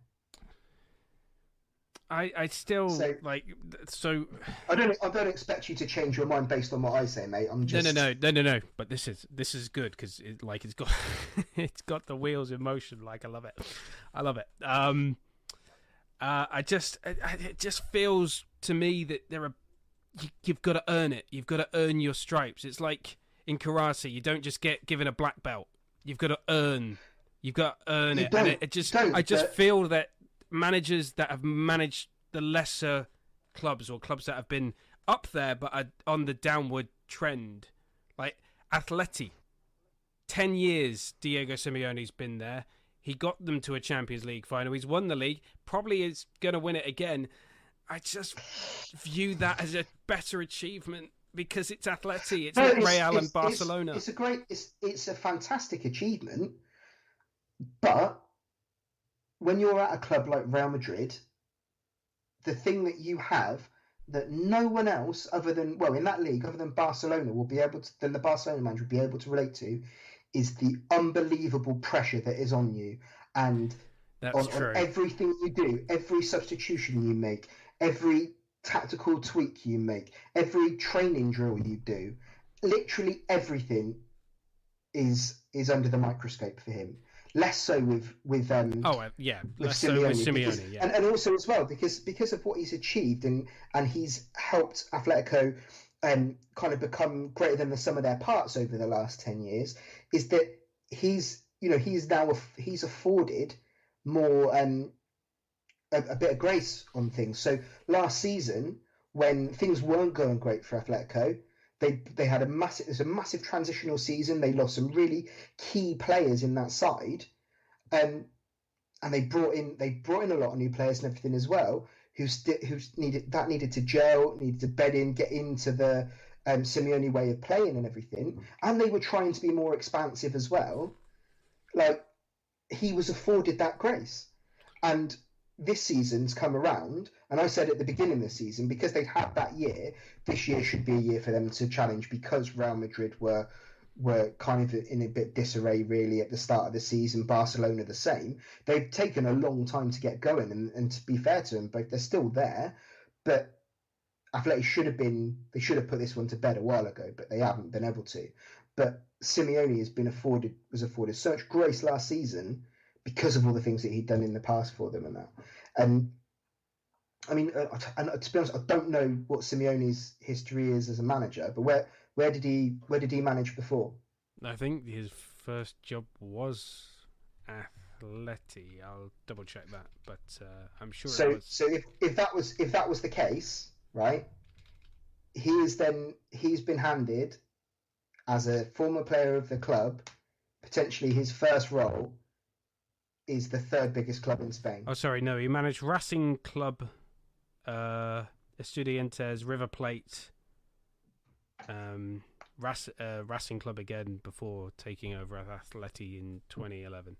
Speaker 1: I still
Speaker 2: So
Speaker 1: like so.
Speaker 2: I don't expect you to change your mind based on what I say, mate. I'm just
Speaker 1: No. But this is good because it's got it's got the wheels in motion. Like I love it. It just feels to me that you've got to earn it. You've got to earn your stripes. It's like in karate, you don't just get given a black belt. You've got to earn. You've got to earn it. And I just feel that managers that have managed the lesser clubs or clubs that have been up there but are on the downward trend, like Atleti, 10 years Diego Simeone's been there. He got them to a Champions League final. He's won the league. Probably is going to win it again. I just view that as a better achievement because it's Atleti. It's not Real and Barcelona.
Speaker 2: It's a fantastic achievement. But when you're at a club like Real Madrid, the thing that you have that no one else in that league, other than Barcelona, then the Barcelona manager will be able to relate to, is the unbelievable pressure that is on you. And on everything you do, every substitution you make, every tactical tweak you make, every training drill you do, literally everything is under the microscope for him. Less so with Simeone,
Speaker 1: yeah.
Speaker 2: And also as well because of what he's achieved and he's helped Atletico kind of become greater than the sum of their parts over the last 10 years, is that he's afforded more a bit of grace on things. So last season, when things weren't going great for Atletico, they had a massive transitional season. They lost some really key players in that side, and they brought in a lot of new players and everything as well, who needed to gel, needed to bed in, get into the Simeone way of playing and everything, and they were trying to be more expansive as well. Like, he was afforded that grace, and this season's come around, and I said at the beginning of the season, because they'd had that year, this year should be a year for them to challenge, because Real Madrid were kind of in a bit disarray really at the start of the season. Barcelona the same. They've taken a long time to get going, and to be fair to them, both they're still there, but Athletic should have put this one to bed a while ago, but they haven't been able to. But Simeone was afforded such grace last season because of all the things that he'd done in the past for them and that. And I mean, and to be honest, I don't know what Simeone's history is as a manager, but where did he manage before?
Speaker 1: I think his first job was Atleti. I'll double check that, but I'm sure.
Speaker 2: So if that was the case, right? He's been handed, as a former player of the club, potentially his first role is the third biggest club in Spain.
Speaker 1: Oh, sorry, no, he managed Racing Club, Estudiantes, River Plate, Racing Club again before taking over at Atleti in 2011.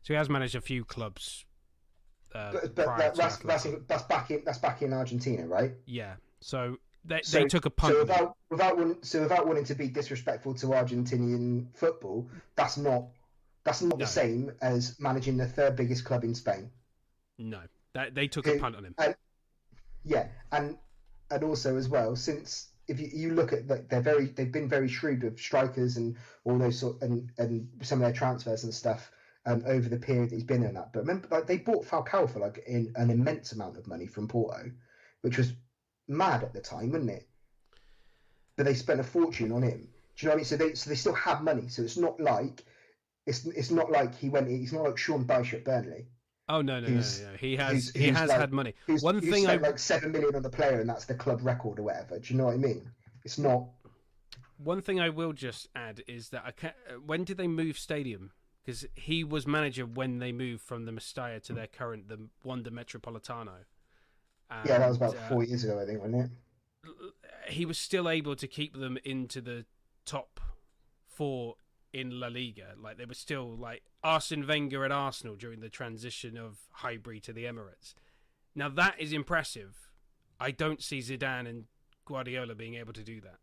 Speaker 1: So he has managed a few clubs.
Speaker 2: But that's back in Argentina, right?
Speaker 1: Yeah. So they took a punt.
Speaker 2: Without wanting to be disrespectful to Argentinian football, that's not the same as managing the third biggest club in Spain.
Speaker 1: No, they took a punt on him.
Speaker 2: And also as well, since if you look at they've been very shrewd with strikers and all those and some of their transfers and stuff over the period that he's been in that. But remember, they bought Falcao for an immense amount of money from Porto, which was mad at the time, wasn't it? But they spent a fortune on him. Do you know what I mean? So they still have money. So it's not like he's not like Sean Dyche at Burnley.
Speaker 1: Oh no. He has had money.
Speaker 2: Who's spent like $7 million on the player, and that's the club record or whatever. Do you know what I mean? It's not.
Speaker 1: One thing I will just add is that when did they move stadium? Because he was manager when they moved from the Mestalla to their current, the Wanda Metropolitano. And,
Speaker 2: that was about 4 years ago, I think, wasn't it?
Speaker 1: He was still able to keep them into the top four in La Liga. Like, they were still like Arsene Wenger at Arsenal during the transition of Highbury to the Emirates. Now that is impressive. I don't see Zidane and Guardiola being able to do that.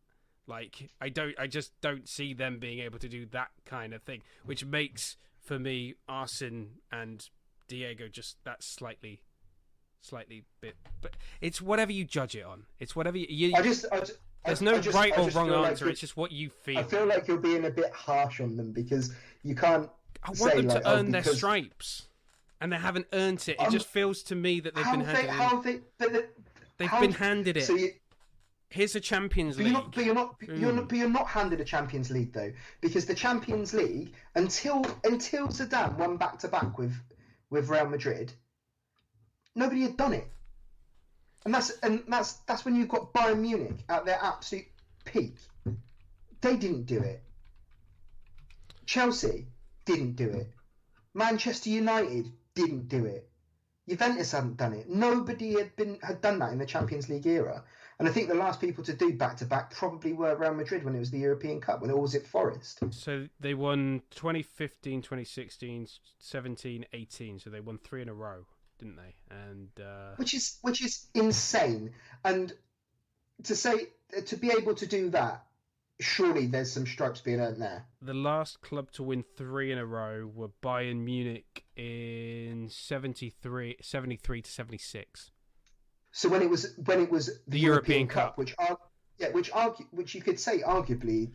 Speaker 1: Like, I just don't see them being able to do that kind of thing, which makes, for me, Arsene and Diego just that slightly slightly bit, but it's whatever you judge it on. It's whatever you. There's no right or wrong answer. It's just what you feel.
Speaker 2: I feel like you're being a bit harsh on them because you can't.
Speaker 1: I want them to earn their stripes, and they haven't earned it. It just feels to me that they've been handed it. They've been handed it. So here's a Champions League. But you're not handed a Champions League though, because the Champions League until Zidane won back to back with Real Madrid, nobody had done it. And that's when you've got Bayern Munich at their absolute peak. They didn't do it. Chelsea didn't do it. Manchester United didn't do it. Juventus hadn't done it. Nobody had done that in the Champions League era. And I think the last people to do back-to-back probably were Real Madrid when it was the European Cup, when it was at Forest. So they won 2015, 2016, 17, 18. So they won 3 in a row, didn't they? And
Speaker 2: which is insane. And to be able to do that, surely there's some stripes being earned there.
Speaker 1: The last club to win 3 in a row were Bayern Munich in 73 to 76.
Speaker 2: So when it was the European Cup, which you could say arguably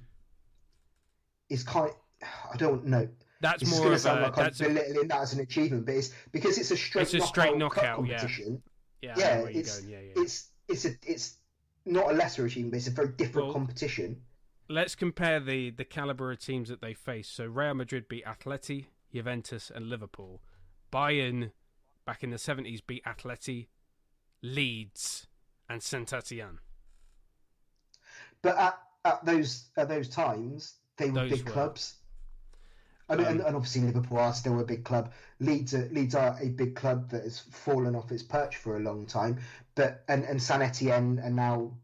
Speaker 2: is kind. I don't know.
Speaker 1: That's more of
Speaker 2: I'm belittling that as an achievement, but it's because it's a straight knockout
Speaker 1: competition.
Speaker 2: Yeah. It's not a lesser achievement, but it's a very different competition.
Speaker 1: Let's compare the caliber of teams that they face. So Real Madrid beat Atleti, Juventus, and Liverpool. Bayern, back in the 70s, beat Atleti, Leeds, and Saint-Étienne.
Speaker 2: But at those times, they were big clubs. I mean, and obviously Liverpool are still a big club. Leeds are a big club that has fallen off its perch for a long time. But and Saint-Étienne are now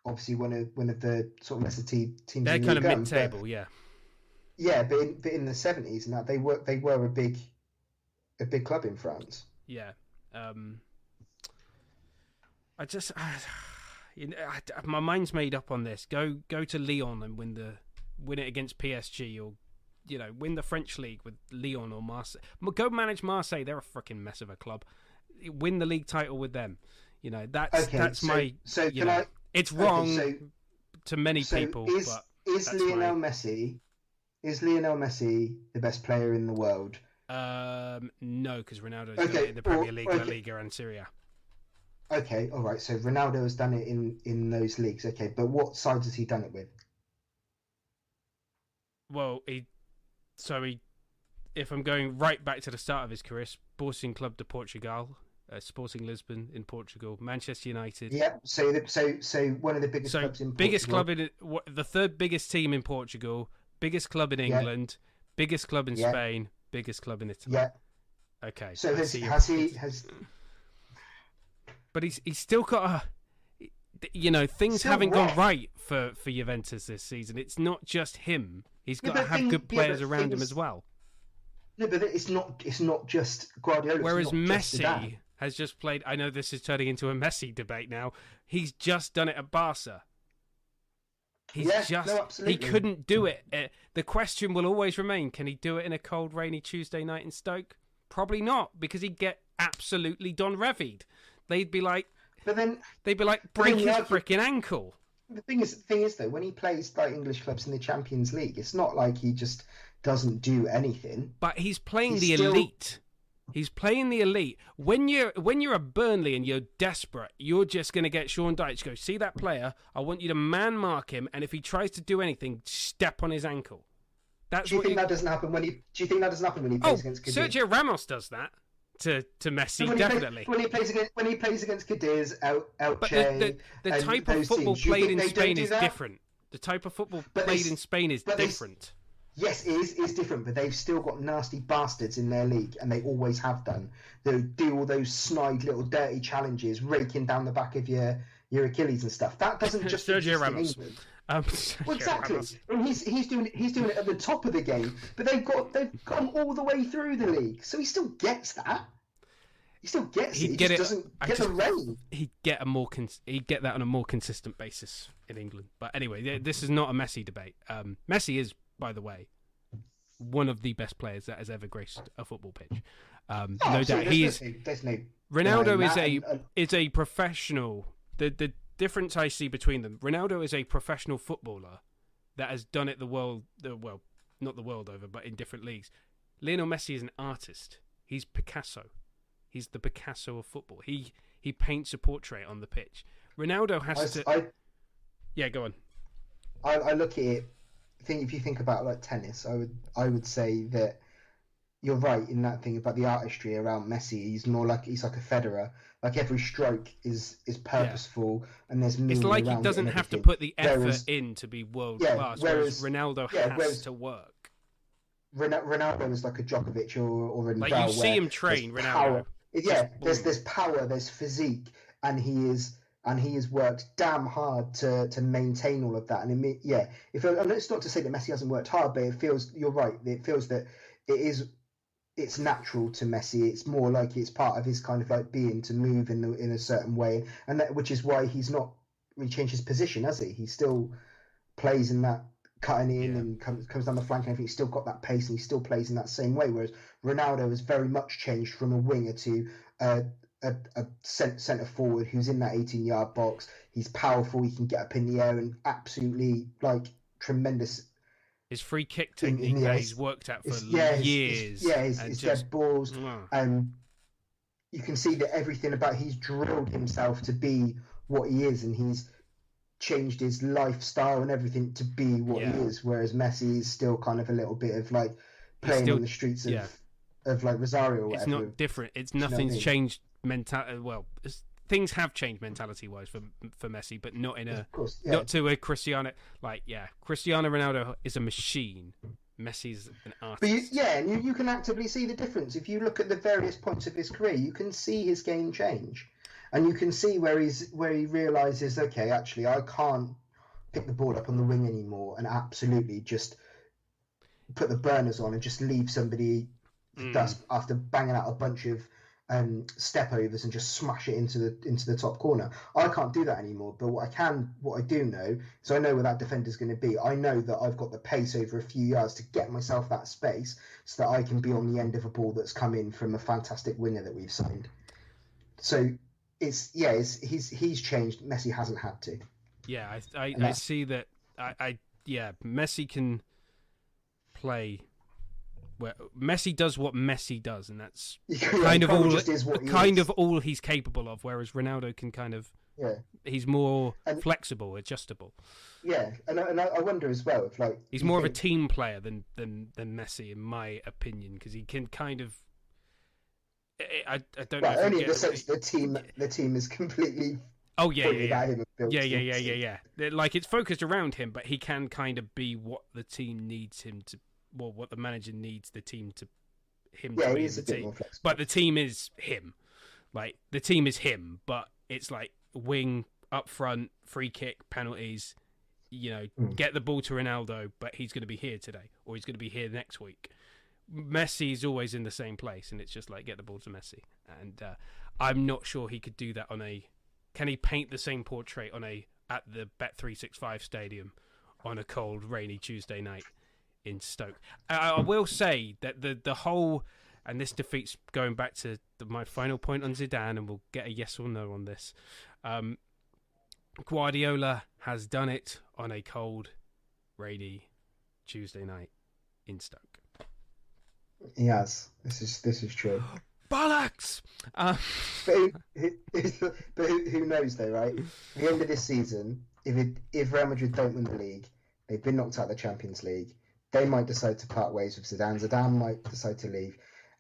Speaker 2: obviously one of the sort of lesser teams.
Speaker 1: They're kind of mid-table, yeah.
Speaker 2: Yeah, but in the 70s and that they were a big club in France.
Speaker 1: Yeah. My mind's made up on this. Go to Lyon and win it against PSG, or win the French league with Lyon or Marseille. Go manage Marseille. They're a freaking mess of a club. Win the league title with them. It's wrong to many people.
Speaker 2: Is Lionel Messi the best player in the world?
Speaker 1: No, because Ronaldo's done it in the Premier League, La Liga, and Serie A.
Speaker 2: Okay, all right. So Ronaldo has done it in those leagues. Okay, but what sides has he done it with?
Speaker 1: Well, if I'm going right back to the start of his career, Sporting Club de Portugal, Sporting Lisbon in Portugal, Manchester United.
Speaker 2: Yeah. So one of the biggest clubs in Portugal.
Speaker 1: Biggest club the third biggest team in Portugal, biggest club in England, biggest club in Spain, biggest club in Italy.
Speaker 2: Yeah.
Speaker 1: Okay.
Speaker 2: So
Speaker 1: but he's still got things haven't gone right for Juventus this season. It's not just him. He's got to have good players around him as well.
Speaker 2: No, but it's not just Guardiola.
Speaker 1: Whereas Messi has just played. I know this is turning into a Messi debate now. He's just done it at Barca.
Speaker 2: Absolutely.
Speaker 1: He couldn't do it. The question will always remain: can he do it in a cold, rainy Tuesday night in Stoke? Probably not, because he'd get absolutely Don Revied. They'd be like, break his freaking ankle.
Speaker 2: The thing is though, when he plays like English clubs in the Champions League, it's not like he just doesn't do anything.
Speaker 1: But he's playing elite. He's playing the elite. When you're a Burnley and you're desperate, you're just going to get Sean Dyche to go, see that player? I want you to man mark him, and if he tries to do anything, step on his ankle.
Speaker 2: Do you think that doesn't happen when he plays against Cadiz?
Speaker 1: Sergio Ramos does that to Messi, definitely.
Speaker 2: When he plays against Cadiz,
Speaker 1: the type of football played in Spain is different. The type of football played in Spain is different.
Speaker 2: Yes, it is different, but they've still got nasty bastards in their league, and they always have done. They do all those snide little dirty challenges, raking down the back of your Achilles and stuff. That doesn't just
Speaker 1: Sergio Ramos.
Speaker 2: In England. Well, exactly. And he's doing it at the top of the game, but they've gone all the way through the league, so he still gets that. He still gets it. He just doesn't get the rain.
Speaker 1: He'd get that on a more consistent basis in England. But anyway, this is not a Messi debate. Messi is, by the way, one of the best players that has ever graced a football pitch. No doubt. Ronaldo is a professional. The difference I see between them, Ronaldo is a professional footballer that has done it not the world over, but in different leagues. Lionel Messi is an artist. He's Picasso. He's the Picasso of football. He paints a portrait on the pitch. Ronaldo has to. Yeah, go on.
Speaker 2: I look at it. If you think about like tennis, I would say that you're right in that thing about the artistry around Messi. He's like a Federer. Like every stroke is purposeful, and there's meaning.
Speaker 1: It's like he doesn't have to put the effort in to be world class. Whereas Ronaldo has to work.
Speaker 2: Ronaldo is like a Djokovic or a Nadal.
Speaker 1: Like you see him train, Ronaldo.
Speaker 2: There's power, there's physique, and he has worked damn hard to maintain all of that. And it's not to say that Messi hasn't worked hard, but it feels, you're right, it feels that it's natural to Messi. It's more like it's part of his kind of like being to move in a certain way, and that, which is why he's not really changed his position, has he? He still plays in that cutting in and comes down the flank, and I think he's still got that pace, and he still plays in that same way. Whereas Ronaldo has very much changed from a winger to a centre forward who's in that 18-yard box. He's powerful. He can get up in the air and absolutely like tremendous.
Speaker 1: His free kick technique that he's worked at for years.
Speaker 2: His dead balls. You can see that everything about he's drilled himself to be what he is, and he's changed his lifestyle and everything to be what he is. Whereas Messi is still kind of a little bit of like playing on the streets of like Rosario or whatever.
Speaker 1: It's not different. It's nothing's changed things have changed mentality-wise for Messi, but not in not to a Cristiano. Cristiano Ronaldo is a machine. Messi's an artist.
Speaker 2: But and you can actively see the difference. If you look at the various points of his career, you can see his game change, and you can see where he realizes, okay, actually, I can't pick the ball up on the wing anymore, and absolutely just put the burners on and just leave somebody that's after banging out a bunch of step overs and just smash it into the top corner. I can't do that anymore. But what I do know, so I know where that defender's going to be. I know that I've got the pace over a few yards to get myself that space so that I can be on the end of a ball that's come in from a fantastic winger that we've signed. So he's changed. Messi hasn't had to.
Speaker 1: Yeah, I see that. Messi can play. Where Messi does what Messi does, and that's kind of all he's capable of. Whereas Ronaldo can kind of he's more flexible, adjustable.
Speaker 2: Yeah, and I wonder as well if like
Speaker 1: he's more of a team player than Messi, in my opinion, because he can kind of. I don't know.
Speaker 2: Only in the sense the team is completely.
Speaker 1: Oh yeah. Like it's focused around him, but he can kind of be what the team needs him to. Well, what the manager needs the team to be in the team. But the team is him. Like, the team is him, but it's like wing, up front, free kick, penalties, get the ball to Ronaldo, but he's going to be here today, or he's going to be here next week. Messi's always in the same place, and it's just like, get the ball to Messi. And I'm not sure he could do that can he paint the same portrait at the Bet365 stadium on a cold, rainy Tuesday night? In Stoke, I will say that the whole, and this defeats going back to my final point on Zidane, and we'll get a yes or no on this. Guardiola has done it on a cold, rainy Tuesday night in Stoke.
Speaker 2: He has. This is true.
Speaker 1: Bollocks!
Speaker 2: But who knows though, right? At the end of this season, if Real Madrid don't win the league, they've been knocked out of the Champions League. They might decide to part ways with Zidane. Zidane might decide to leave.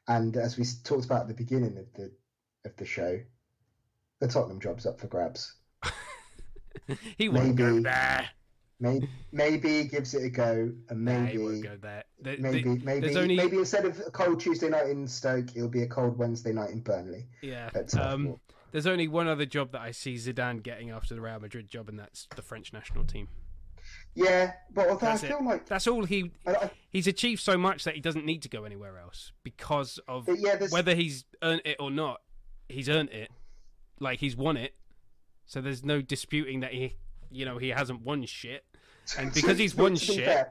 Speaker 2: And as we talked about at the beginning of the show, the Tottenham job's up for grabs.
Speaker 1: He won't go there.
Speaker 2: Maybe he gives it a go, and maybe
Speaker 1: he won't go there.
Speaker 2: Maybe instead of a cold Tuesday night in Stoke, it'll be a cold Wednesday night in Burnley.
Speaker 1: Yeah. There's only one other job that I see Zidane getting after the Real Madrid job, and that's the French national team.
Speaker 2: Yeah, but I feel like
Speaker 1: that's all he's achieved so much that he doesn't need to go anywhere else because of whether he's earned it or not. He's earned it, like he's won it. So there's no disputing that he hasn't won shit, and because he's won shit,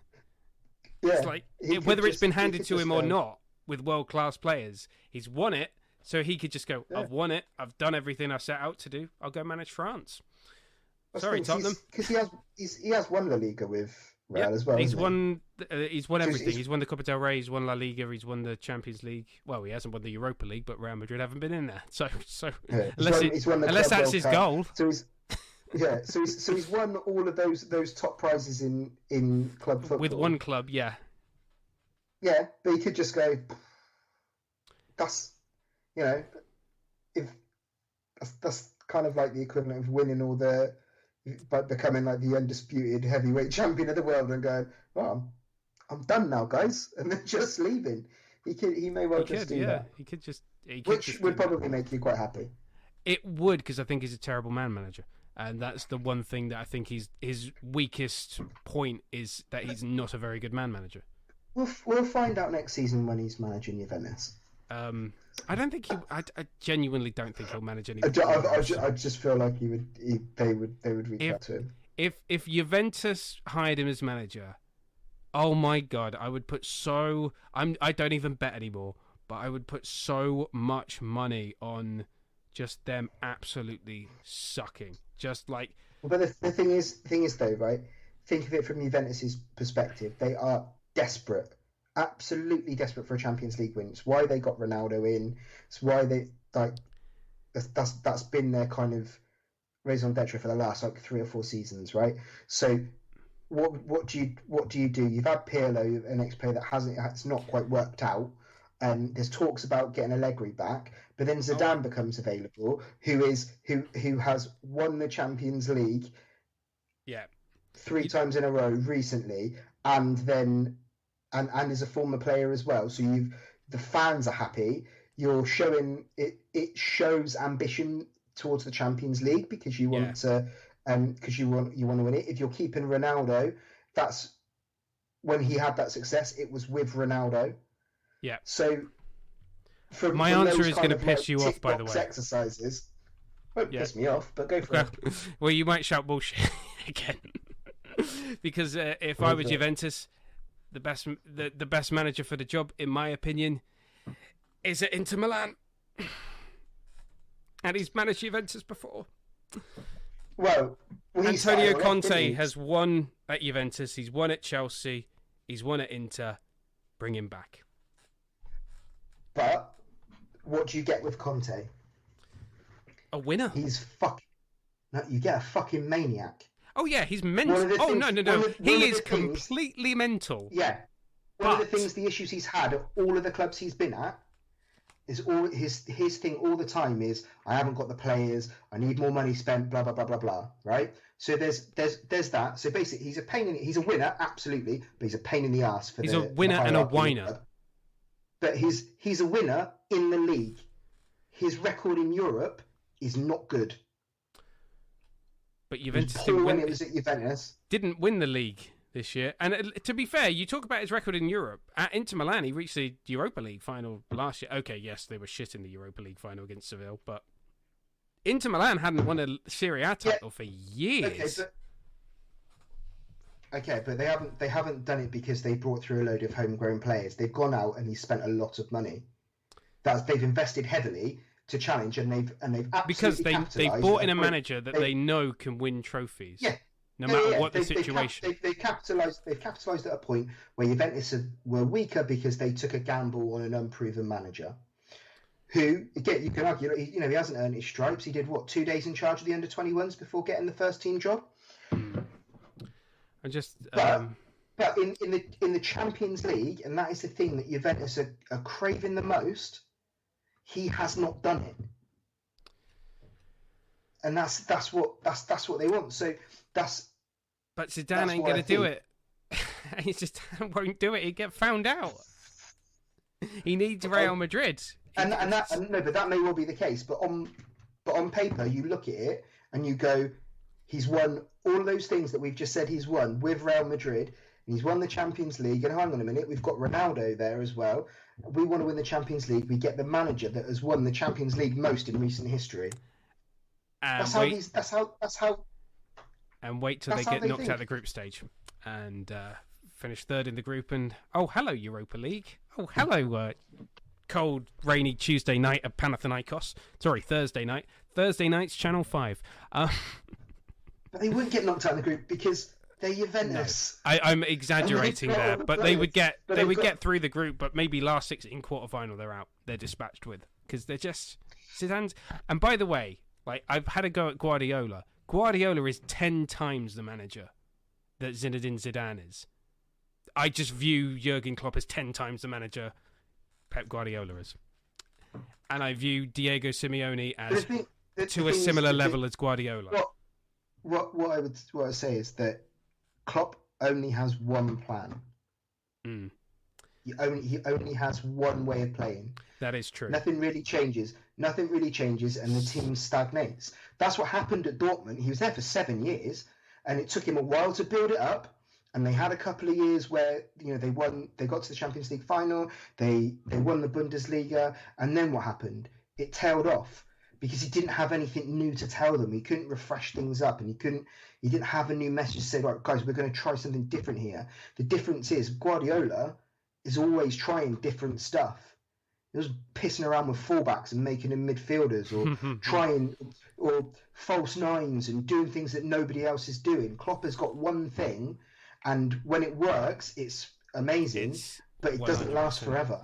Speaker 1: it's like whether it's been handed to him or not with world class players, he's won it. So he could just go, I've won it. I've done everything I set out to do. I'll go manage France. Sorry, Tottenham.
Speaker 2: Because he has won La Liga with Real as well.
Speaker 1: He's won everything. He's won the Copa del Rey. He's won La Liga. He's won the Champions League. Well, he hasn't won the Europa League, but Real Madrid haven't been in there. So unless that's his goal.
Speaker 2: So he's won all of those top prizes in club football
Speaker 1: with one club. Yeah,
Speaker 2: but he could just go. That's if that's kind of like the equivalent of winning all but becoming like the undisputed heavyweight champion of the world and going, well, I'm done now, guys, and then just leaving. He may well do that. Which would probably make you quite happy.
Speaker 1: It would, because I think he's a terrible man manager. And that's the one thing that I think his weakest point is that he's not a very good man manager.
Speaker 2: We'll find out next season when he's managing Juventus.
Speaker 1: I don't think I genuinely don't think he'll manage any.
Speaker 2: I just feel like they would reach out to him.
Speaker 1: If Juventus hired him as manager, oh my God, I would put I don't even bet anymore, but I would put so much money on just them absolutely sucking. Just like.
Speaker 2: But the thing is though, right? Think of it from Juventus's perspective. They are desperate. Absolutely desperate for a Champions League win. It's why they got Ronaldo in. It's why they that's been their kind of raison d'etre for the last 3 or 4 seasons, right? So what do you do? You've had Pirlo, an ex-player it's not quite worked out. There's talks about getting Allegri back, but then Zidane becomes available, who has won the Champions League 3 times in a row recently, and then and is a former player as well. So the fans are happy. You're showing it shows ambition towards the Champions League because you want to because you want to win it. If you're keeping Ronaldo, that's when he had that success. It was with Ronaldo.
Speaker 1: Yeah.
Speaker 2: So
Speaker 1: my answer is going to piss you off, by the way.
Speaker 2: Exercises won't piss me off, but go for it.
Speaker 1: Well, you might shout bullshit again because if I were Juventus, the best manager for the job, in my opinion, is at Inter Milan, and he's managed Juventus before.
Speaker 2: Well,
Speaker 1: Antonio Conte has won at Juventus. He's won at Chelsea. He's won at Inter. Bring him back.
Speaker 2: But what do you get with Conte?
Speaker 1: A winner.
Speaker 2: You get a fucking maniac.
Speaker 1: Oh yeah, he's mental. No. He is completely mental.
Speaker 2: Yeah. One of the things, the issues he's had at all of the clubs he's been at, is all his thing all the time is, I haven't got the players, I need more money spent, blah blah blah blah blah. Right? So there's that. So basically, he's a winner, absolutely, but he's a pain in the ass for
Speaker 1: He's a winner and a whiner.
Speaker 2: But he's a winner in the league. His record in Europe is not good.
Speaker 1: But Juventus didn't win the league this year. And to be fair, you talk about his record in Europe. At Inter Milan, he reached the Europa League final last year. Okay, yes, they were shit in the Europa League final against Seville, but Inter Milan hadn't won a Serie A title for years.
Speaker 2: Okay, but they haven't done it because they brought through a load of homegrown players. They've gone out and he spent a lot of money. They've invested heavily to challenge, and they've absolutely
Speaker 1: because they've bought in a manager that they know can win trophies.
Speaker 2: Yeah.
Speaker 1: No matter what the situation.
Speaker 2: They've capitalised at a point where Juventus were weaker because they took a gamble on an unproven manager. Who, again, you can argue, he hasn't earned his stripes. He did 2 days in charge of the under-21s before getting the first team job. But in the Champions League, and that is the thing that Juventus are craving the most, he has not done it, and that's what they want. So
Speaker 1: but Zidane ain't going to do it. He just won't do it. He'd get found out. He needs Real Madrid.
Speaker 2: But that may well be the case. But on paper, you look at it and you go, he's won all those things that we've just said he's won with Real Madrid. And he's won the Champions League. And hang on a minute, we've got Ronaldo there as well. We want to win the Champions League. We get the manager that has won the Champions League most in recent history. That's how.
Speaker 1: And wait till they get knocked out of the group stage and finish third in the group. And hello Europa League. Oh, hello cold, rainy Tuesday night at Panathinaikos. Sorry, Thursday night. Thursday nights, Channel 5.
Speaker 2: But they wouldn't get knocked out of the group because they're Juventus.
Speaker 1: No. I'm exaggerating there, but they would get through the group, but maybe last 16 quarterfinal they're out. They're dispatched with because they're just Zidane's. And by the way, like I've had a go at Guardiola. Guardiola is 10 times the manager that Zinedine Zidane is. I just view Jurgen Klopp as 10 times the manager Pep Guardiola is. And I view Diego Simeone as to a similar level as Guardiola.
Speaker 2: What I would say is that Klopp only has one plan.
Speaker 1: Mm.
Speaker 2: He only has one way of playing.
Speaker 1: That is true.
Speaker 2: Nothing really changes, and the team stagnates. That's what happened at Dortmund. He was there for 7 years, and it took him a while to build it up. And they had a couple of years where they got to the Champions League final, they won the Bundesliga, and then what happened? It tailed off because he didn't have anything new to tell them. He couldn't refresh things up, and he didn't have a new message to say, right, guys, we're going to try something different here. The difference is Guardiola is always trying different stuff. He was pissing around with fullbacks and making them midfielders, or trying or false nines and doing things that nobody else is doing. Klopp has got one thing. And when it works, it's amazing, but it doesn't last forever.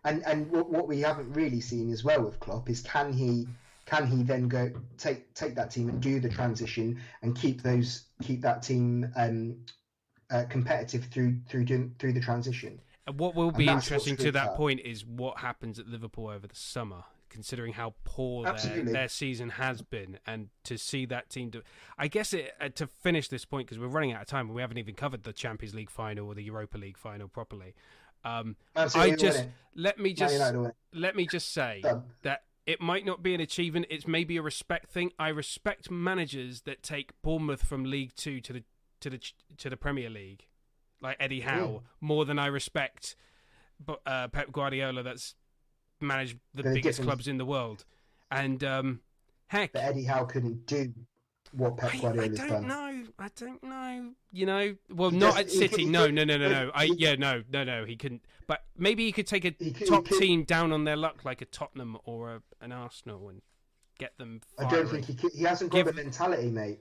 Speaker 2: And what we haven't really seen as well with Klopp is can he then go take that team and do the transition and keep that team competitive through the transition.
Speaker 1: And what will be interesting to that point is what happens at Liverpool over the summer, considering how poor their season has been, and to see that team do. I guess to finish this point, because we're running out of time and we haven't even covered the Champions League final or the Europa League final properly. Let me just say that it might not be an achievement. It's maybe a respect thing. I respect managers that take Bournemouth from League Two to the Premier League, like Eddie Howe, more than I respect Pep Guardiola. That's managed the biggest clubs in the world, and heck,
Speaker 2: but Eddie Howe couldn't do what Pep Guardiola's done.
Speaker 1: I don't know. Well, not at City. No. He couldn't. But maybe he could take a top team down on their luck, like a Tottenham or an Arsenal, and get them firing.
Speaker 2: I don't think he could. He hasn't got the mentality, mate.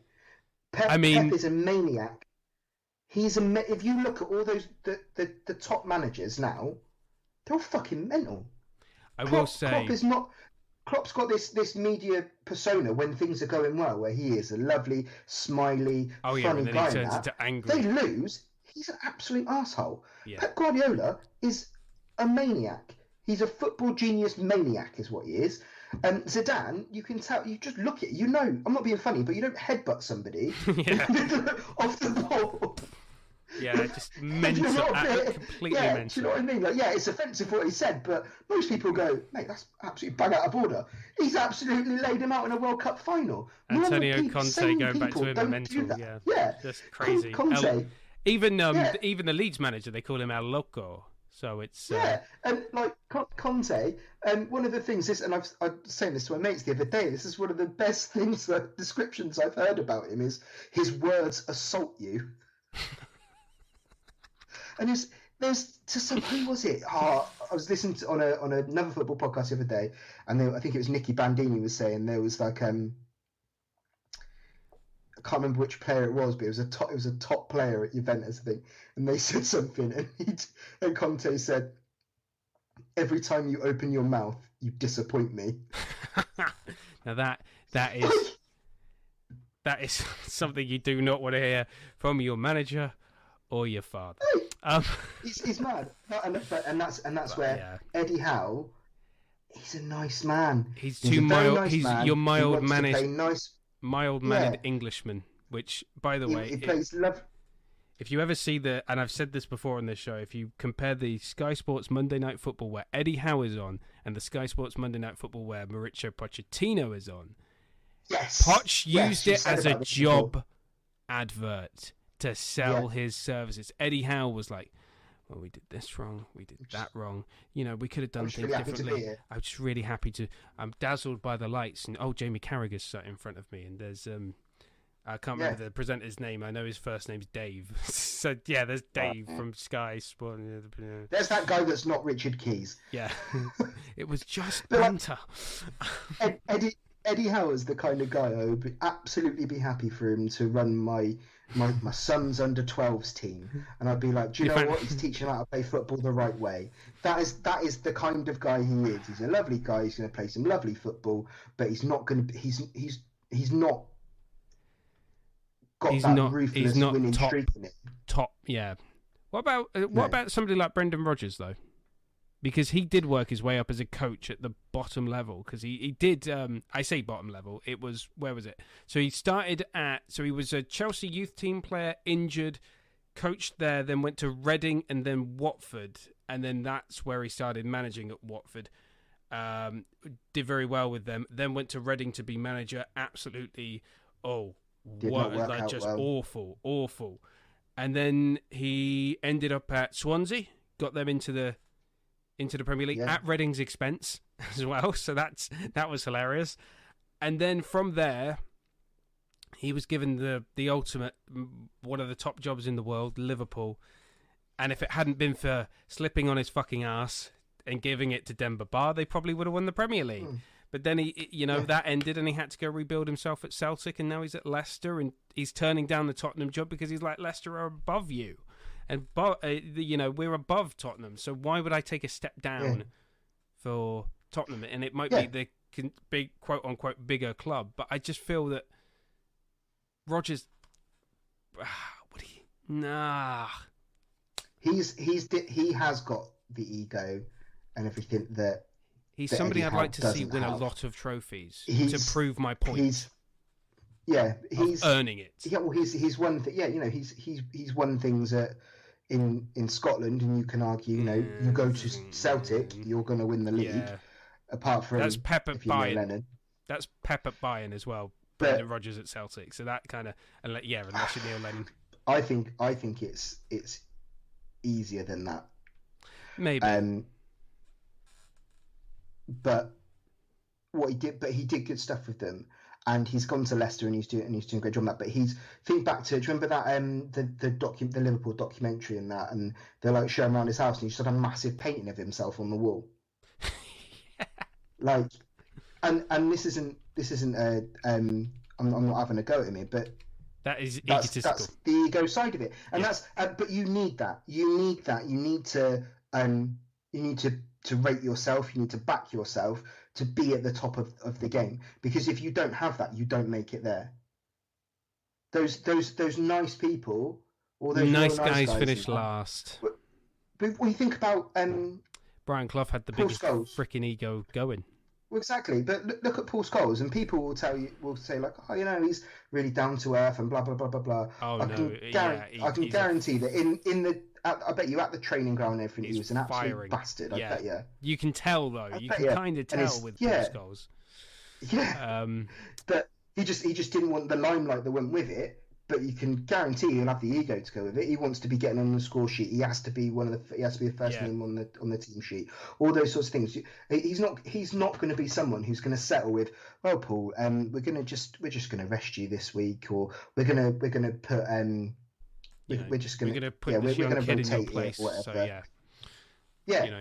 Speaker 2: Pep is a maniac. If you look at all those the top managers now, they're all fucking mental. Klopp's got this media persona when things are going well, where he is a lovely, smiley, funny guy.
Speaker 1: He turns into angry.
Speaker 2: They lose, he's an absolute asshole. Yeah. Pep Guardiola is a maniac. He's a football genius maniac, is what he is. Zidane, you can tell. You just look at it. I'm not being funny, but you don't headbutt somebody off the ball.
Speaker 1: Yeah, just mental, completely mental.
Speaker 2: Do you know what I mean? Like, it's offensive what he said, but most people go, mate, that's absolutely bang out of order. He's absolutely laid him out in a World Cup final.
Speaker 1: Antonio Conte going back to him mental, just crazy. Conte, even the Leeds manager, they call him El Loco. So it's
Speaker 2: and like Conte, one of the things is, and I was saying this to my mates the other day. This is one of the best descriptions I've heard about him is his words assault you. And there's to some, who was it? I was listening to, on another football podcast the other day, and I think it was Nicky Bandini was saying there was like I can't remember which player it was, but it was a top player at Juventus, I think, and they said something, and Conte said, "Every time you open your mouth, you disappoint me."
Speaker 1: Now that is something you do not want to hear from your manager or your father.
Speaker 2: He's mad, and that's where Eddie Howe. He's a nice man.
Speaker 1: He's too mild. He's your mild-mannered Englishman. Which, by the way,
Speaker 2: he plays love.
Speaker 1: If you ever see and I've said this before on this show, if you compare the Sky Sports Monday Night Football where Eddie Howe is on, and the Sky Sports Monday Night Football where Mauricio Pochettino is on, Poch used it as a job advert to sell his services. Eddie Howe was like, well, we did this wrong, we did that wrong. We could have done things differently. I'm just really happy to. I'm dazzled by the lights, and Jamie Carragher's sat in front of me, and there's I can't remember the presenter's name. I know his first name's Dave. So, yeah, there's Dave from Sky Sport.
Speaker 2: There's that guy that's not Richard Keys.
Speaker 1: Yeah. It was just banter.
Speaker 2: Eddie Howe's the kind of guy I would absolutely be happy for him to run my son's under 12s team, and I'd be like, do you know what? He's teaching him how to play football the right way. That is the kind of guy he is. He's a lovely guy. He's going to play some lovely football, but he's not going to. He's not got ruthless winning streak in it.
Speaker 1: Top, yeah. What about somebody like Brendan Rodgers though? Because he did work his way up as a coach at the bottom level. Because he did, I say bottom level, it was, where was it? So he he was a Chelsea youth team player, injured, coached there, then went to Reading and then Watford. And then that's where he started managing at Watford. Did very well with them. Then went to Reading to be manager. Absolutely, awful. And then he ended up at Swansea, got them into the Premier League at Reading's expense as well. So that was hilarious. And then from there, he was given the ultimate, one of the top jobs in the world, Liverpool. And if it hadn't been for slipping on his fucking ass and giving it to Demba Ba, they probably would have won the Premier League. But then that ended, and he had to go rebuild himself at Celtic, and now he's at Leicester, and he's turning down the Tottenham job because he's like, Leicester are above you. And we're above Tottenham, so why would I take a step down for Tottenham? And it might be the big quote unquote bigger club, but I just feel that Rodgers,
Speaker 2: he has got the ego and everything that
Speaker 1: he's somebody I'd like to see win a lot of trophies to prove my point. He's earning it.
Speaker 2: Yeah, well, he's won. He's won things in Scotland, and you can argue, you go to Celtic, you're going to win the league. Yeah. Apart from
Speaker 1: that's Pep at Bayern. That's Pep at Bayern as well. Brendan Rodgers at Celtic. So that kind of unless you're Neil Lennon.
Speaker 2: I think it's easier than that.
Speaker 1: Maybe.
Speaker 2: But he did good stuff with them. And he's gone to Leicester, and he's doing a great job on that. But think back to, do you remember that the Liverpool documentary and that, and they're like showing around his house, and he's just had a massive painting of himself on the wall. Like, and this isn't I'm not having a go at him, but
Speaker 1: that is egotistical.
Speaker 2: That's the ego side of it, and that's but you need that. You need to rate yourself. You need to back yourself to be at the top of the game, because if you don't have that, you don't make it there. Those nice people, or those
Speaker 1: nice guys finish last.
Speaker 2: But when you think about
Speaker 1: Brian Clough had the biggest freaking ego going.
Speaker 2: Well, exactly, but look at Paul Scholes, and people will say like, he's really down to earth and blah blah blah blah blah.
Speaker 1: Oh,
Speaker 2: I can guarantee that in the I bet you at the training ground and everything, he was an absolute bastard. I bet you.
Speaker 1: You can tell though. You can kind of tell with Paul Scholes.
Speaker 2: Yeah. But he just didn't want the limelight that went with it. But you can guarantee he'll have the ego to go with it. He wants to be getting on the score sheet. He has to be the first name on the team sheet. All those sorts of things. He's not going to be someone who's going to settle with, well, Paul, we're just going to rest you this week, or we're going to put we're going to put
Speaker 1: this young kid in your place.
Speaker 2: So,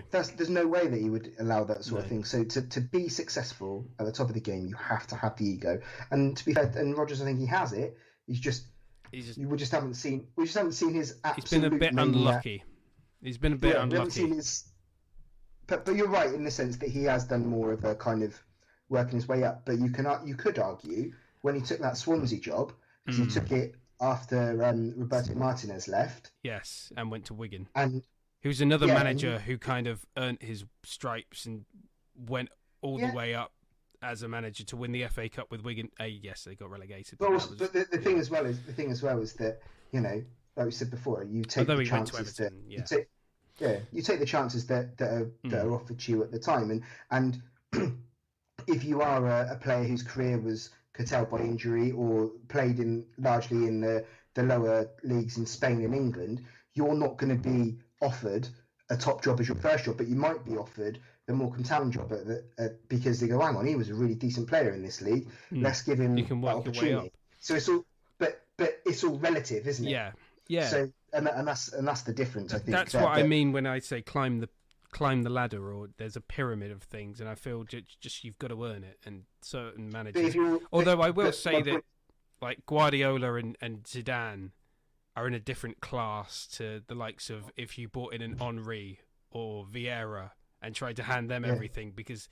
Speaker 2: there's no way that he would allow that sort of thing. So to be successful at the top of the game, you have to have the ego. And to be fair, and Rodgers, I think he has it. We just haven't seen his absolute.
Speaker 1: He's been a bit unlucky. He's been a bit unlucky.
Speaker 2: But you're right in the sense that he has done more of a kind of working his way up. But you could argue when he took that Swansea job, because he took it after Roberto Martinez left.
Speaker 1: Yes, and went to Wigan.
Speaker 2: And
Speaker 1: he was another manager who kind of earned his stripes and went all the way up as a manager to win the FA Cup with Wigan. Yes, they got relegated.
Speaker 2: But the thing as well is that, like we said before, you take the chances that you take the chances that are offered to you at the time, and if you are a player whose career was curtailed by injury or played largely in the lower leagues in Spain and England, you're not going to be offered a top job as your first job, but you might be offered the Morecambe Town job because they go, hang on, he was a really decent player in this league. Let's give him
Speaker 1: you can work
Speaker 2: that opportunity.
Speaker 1: your way up.
Speaker 2: So but it's all relative, isn't it?
Speaker 1: Yeah, yeah.
Speaker 2: So and that's the difference. I think
Speaker 1: that's what I mean when I say climb the ladder, or there's a pyramid of things, and I feel just you've got to earn it. And certain managers, although I will say that like Guardiola and Zidane are in a different class to the likes of if you brought in an Henry or Vieira and tried to hand them everything, because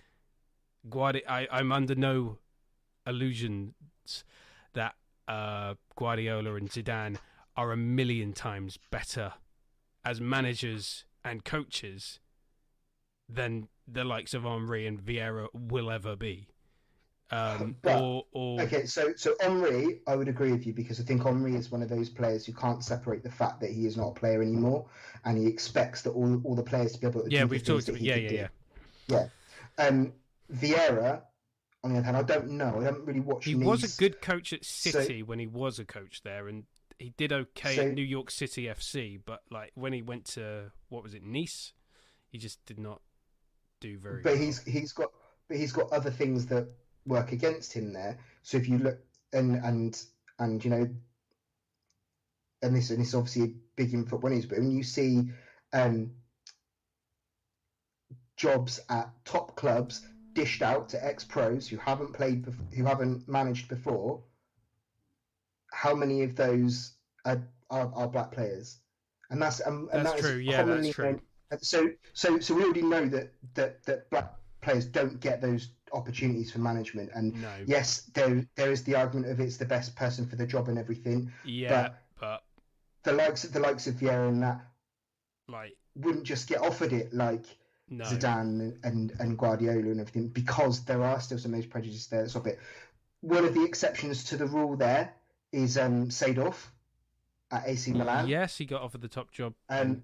Speaker 1: I'm under no illusions that Guardiola and Zidane are a million times better as managers and coaches than the likes of Henry and Vieira will ever be.
Speaker 2: Okay, so Henry, I would agree with you, because I think Henry is one of those players who can't separate the fact that he is not a player anymore, and he expects that all the players to be able to do
Speaker 1: we've talked about
Speaker 2: yeah. Vieira, on the other hand, I don't know. I haven't really watched.
Speaker 1: He was a good coach at City when he was a coach there, and he did okay at New York City FC. But like when he went to Nice, he just did not do very.
Speaker 2: But
Speaker 1: well.
Speaker 2: he's got other things that work against him there. So if you look and you know, and this obviously a big in football news, but when you see jobs at top clubs dished out to ex-pros who haven't managed before, how many of those are black players? And that's
Speaker 1: true. Yeah, that's true.
Speaker 2: So we already know that black players don't get those opportunities for management. And yes, there is the argument of it's the best person for the job and everything.
Speaker 1: Yeah, but
Speaker 2: the likes of Vieira and that wouldn't just get offered it like Zidane and Guardiola and everything, because there are still some of those prejudices there that stop it. One of the exceptions to the rule there is Seedorf at AC Milan.
Speaker 1: Yes, he got offered the top job and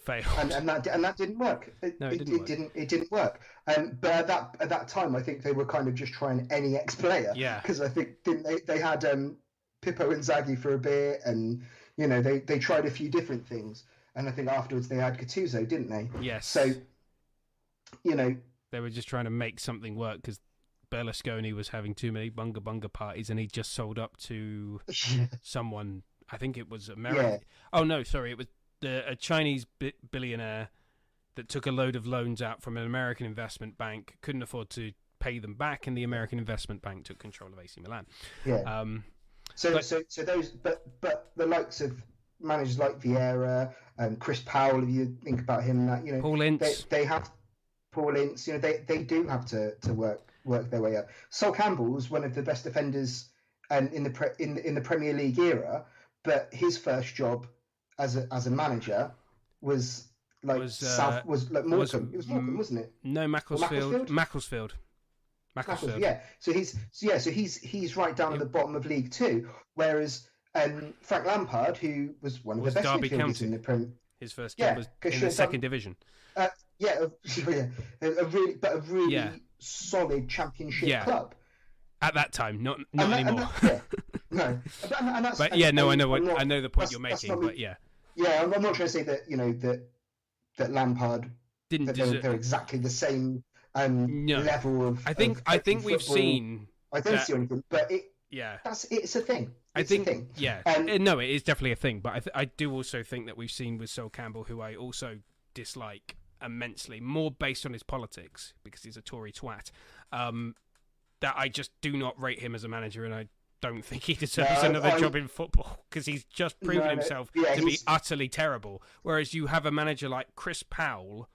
Speaker 1: failed,
Speaker 2: and that didn't work. It didn't work. But at that time, I think they were kind of just trying any ex-player.
Speaker 1: Yeah,
Speaker 2: because I think they had Pippo Inzaghi for a bit, and you know they tried a few different things, and I think afterwards they had Gattuso, didn't they?
Speaker 1: Yes.
Speaker 2: So you know
Speaker 1: they were just trying to make something work because Berlusconi was having too many bunga parties, and he just sold up to someone. I think it was American. Yeah. Oh no, sorry, it was a Chinese billionaire that took a load of loans out from an American investment bank, couldn't afford to pay them back, and the American investment bank took control of AC Milan.
Speaker 2: Yeah. So those, but the likes of managers like Vieira, Chris Powell, if you think about him, that you know,
Speaker 1: Paul Ince,
Speaker 2: they have Paul Ince, you know, they do have to work their way up. Sol Campbell's one of the best defenders in the Premier League era, but his first job as a manager was like Morecambe. It was Morecambe, wasn't it?
Speaker 1: No, Macclesfield.
Speaker 2: Yeah. So he's right down at the bottom of League Two, whereas Frank Lampard, who was one of the best
Speaker 1: Derby
Speaker 2: midfielders
Speaker 1: County.
Speaker 2: in the Premier,
Speaker 1: his first job was in the second division.
Speaker 2: A really solid Championship club
Speaker 1: at that time. Not anymore.
Speaker 2: No, and that's.
Speaker 1: But yeah, no, I know the point you're making. But yeah,
Speaker 2: I'm not trying to say that that Lampard
Speaker 1: didn't.
Speaker 2: They're exactly the same level of.
Speaker 1: I think we've seen.
Speaker 2: I don't see anything, but it's a thing. It's a thing.
Speaker 1: Yeah. No, it is definitely a thing. But I do also think that we've seen with Sol Campbell, who I also dislike immensely, more based on his politics because he's a Tory twat. That I just do not rate him as a manager, and I don't think he deserves another job in football because he's just proven himself to be utterly terrible. Whereas you have a manager like Chris Powell.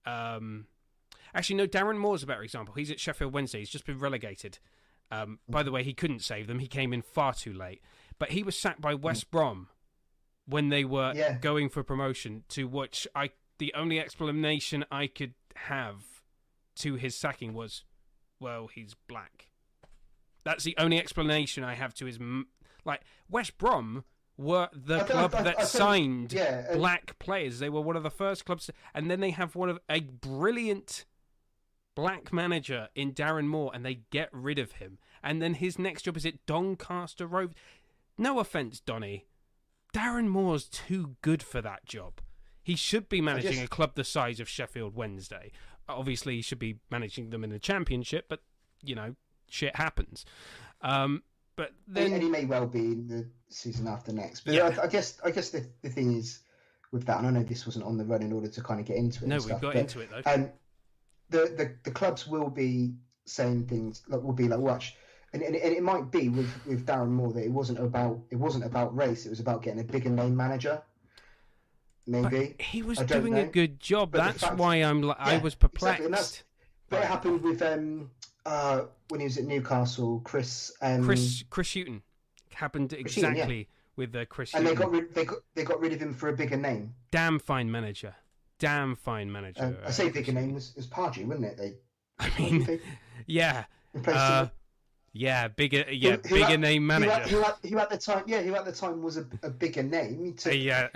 Speaker 1: Actually, no, Darren Moore's a better example. He's at Sheffield Wednesday. He's just been relegated. By the way, he couldn't save them. He came in far too late. But he was sacked by West Brom when they were going for promotion, to which the only explanation I could have to his sacking was, well, he's black. That's the only explanation I have to his... Like, West Brom were the club that signed black players. They were one of the first clubs... And then they have a brilliant black manager in Darren Moore, and they get rid of him. And then his next job is at Doncaster Rovers. No offence, Donny. Darren Moore's too good for that job. He should be managing a club the size of Sheffield Wednesday. Obviously, he should be managing them in the Championship, but, you know, shit happens. But then,
Speaker 2: and he may well be in the season after next. But
Speaker 1: yeah.
Speaker 2: I guess the thing is with that, and I know this wasn't on the run in order to kind of get into it.
Speaker 1: No,
Speaker 2: and
Speaker 1: we
Speaker 2: stuff,
Speaker 1: got
Speaker 2: but,
Speaker 1: into it though.
Speaker 2: The clubs will be saying things like watch, and it might be with Darren Moore that it wasn't about race. It was about getting a bigger name manager. Maybe
Speaker 1: but he was
Speaker 2: I don't
Speaker 1: doing
Speaker 2: know.
Speaker 1: a good job.
Speaker 2: But
Speaker 1: That's why I was perplexed.
Speaker 2: Exactly. But it happened with when he was at Newcastle, Chris
Speaker 1: Hughton happened exactly with Chris
Speaker 2: and
Speaker 1: Hughton.
Speaker 2: they got rid of him for a bigger name.
Speaker 1: Damn fine manager.
Speaker 2: I say bigger name was Pardew, wasn't it?
Speaker 1: I mean, yeah. Bigger name manager.
Speaker 2: Who at the time was a bigger name.
Speaker 1: To be fair,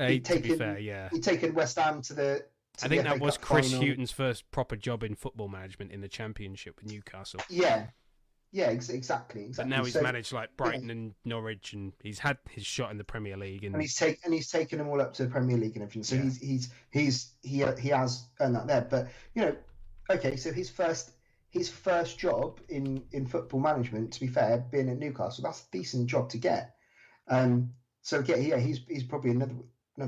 Speaker 2: he'd taken West Ham to the.
Speaker 1: I think that was Chris Hughton's first proper job in football management in the Championship with Newcastle.
Speaker 2: Yeah, exactly.
Speaker 1: But now he's managed like Brighton and Norwich, and he's had his shot in the Premier League, and
Speaker 2: he's taken them all up to the Premier League and everything. So he has earned that there. But okay, so his first job in football management, to be fair, being at Newcastle, that's a decent job to get. He's probably another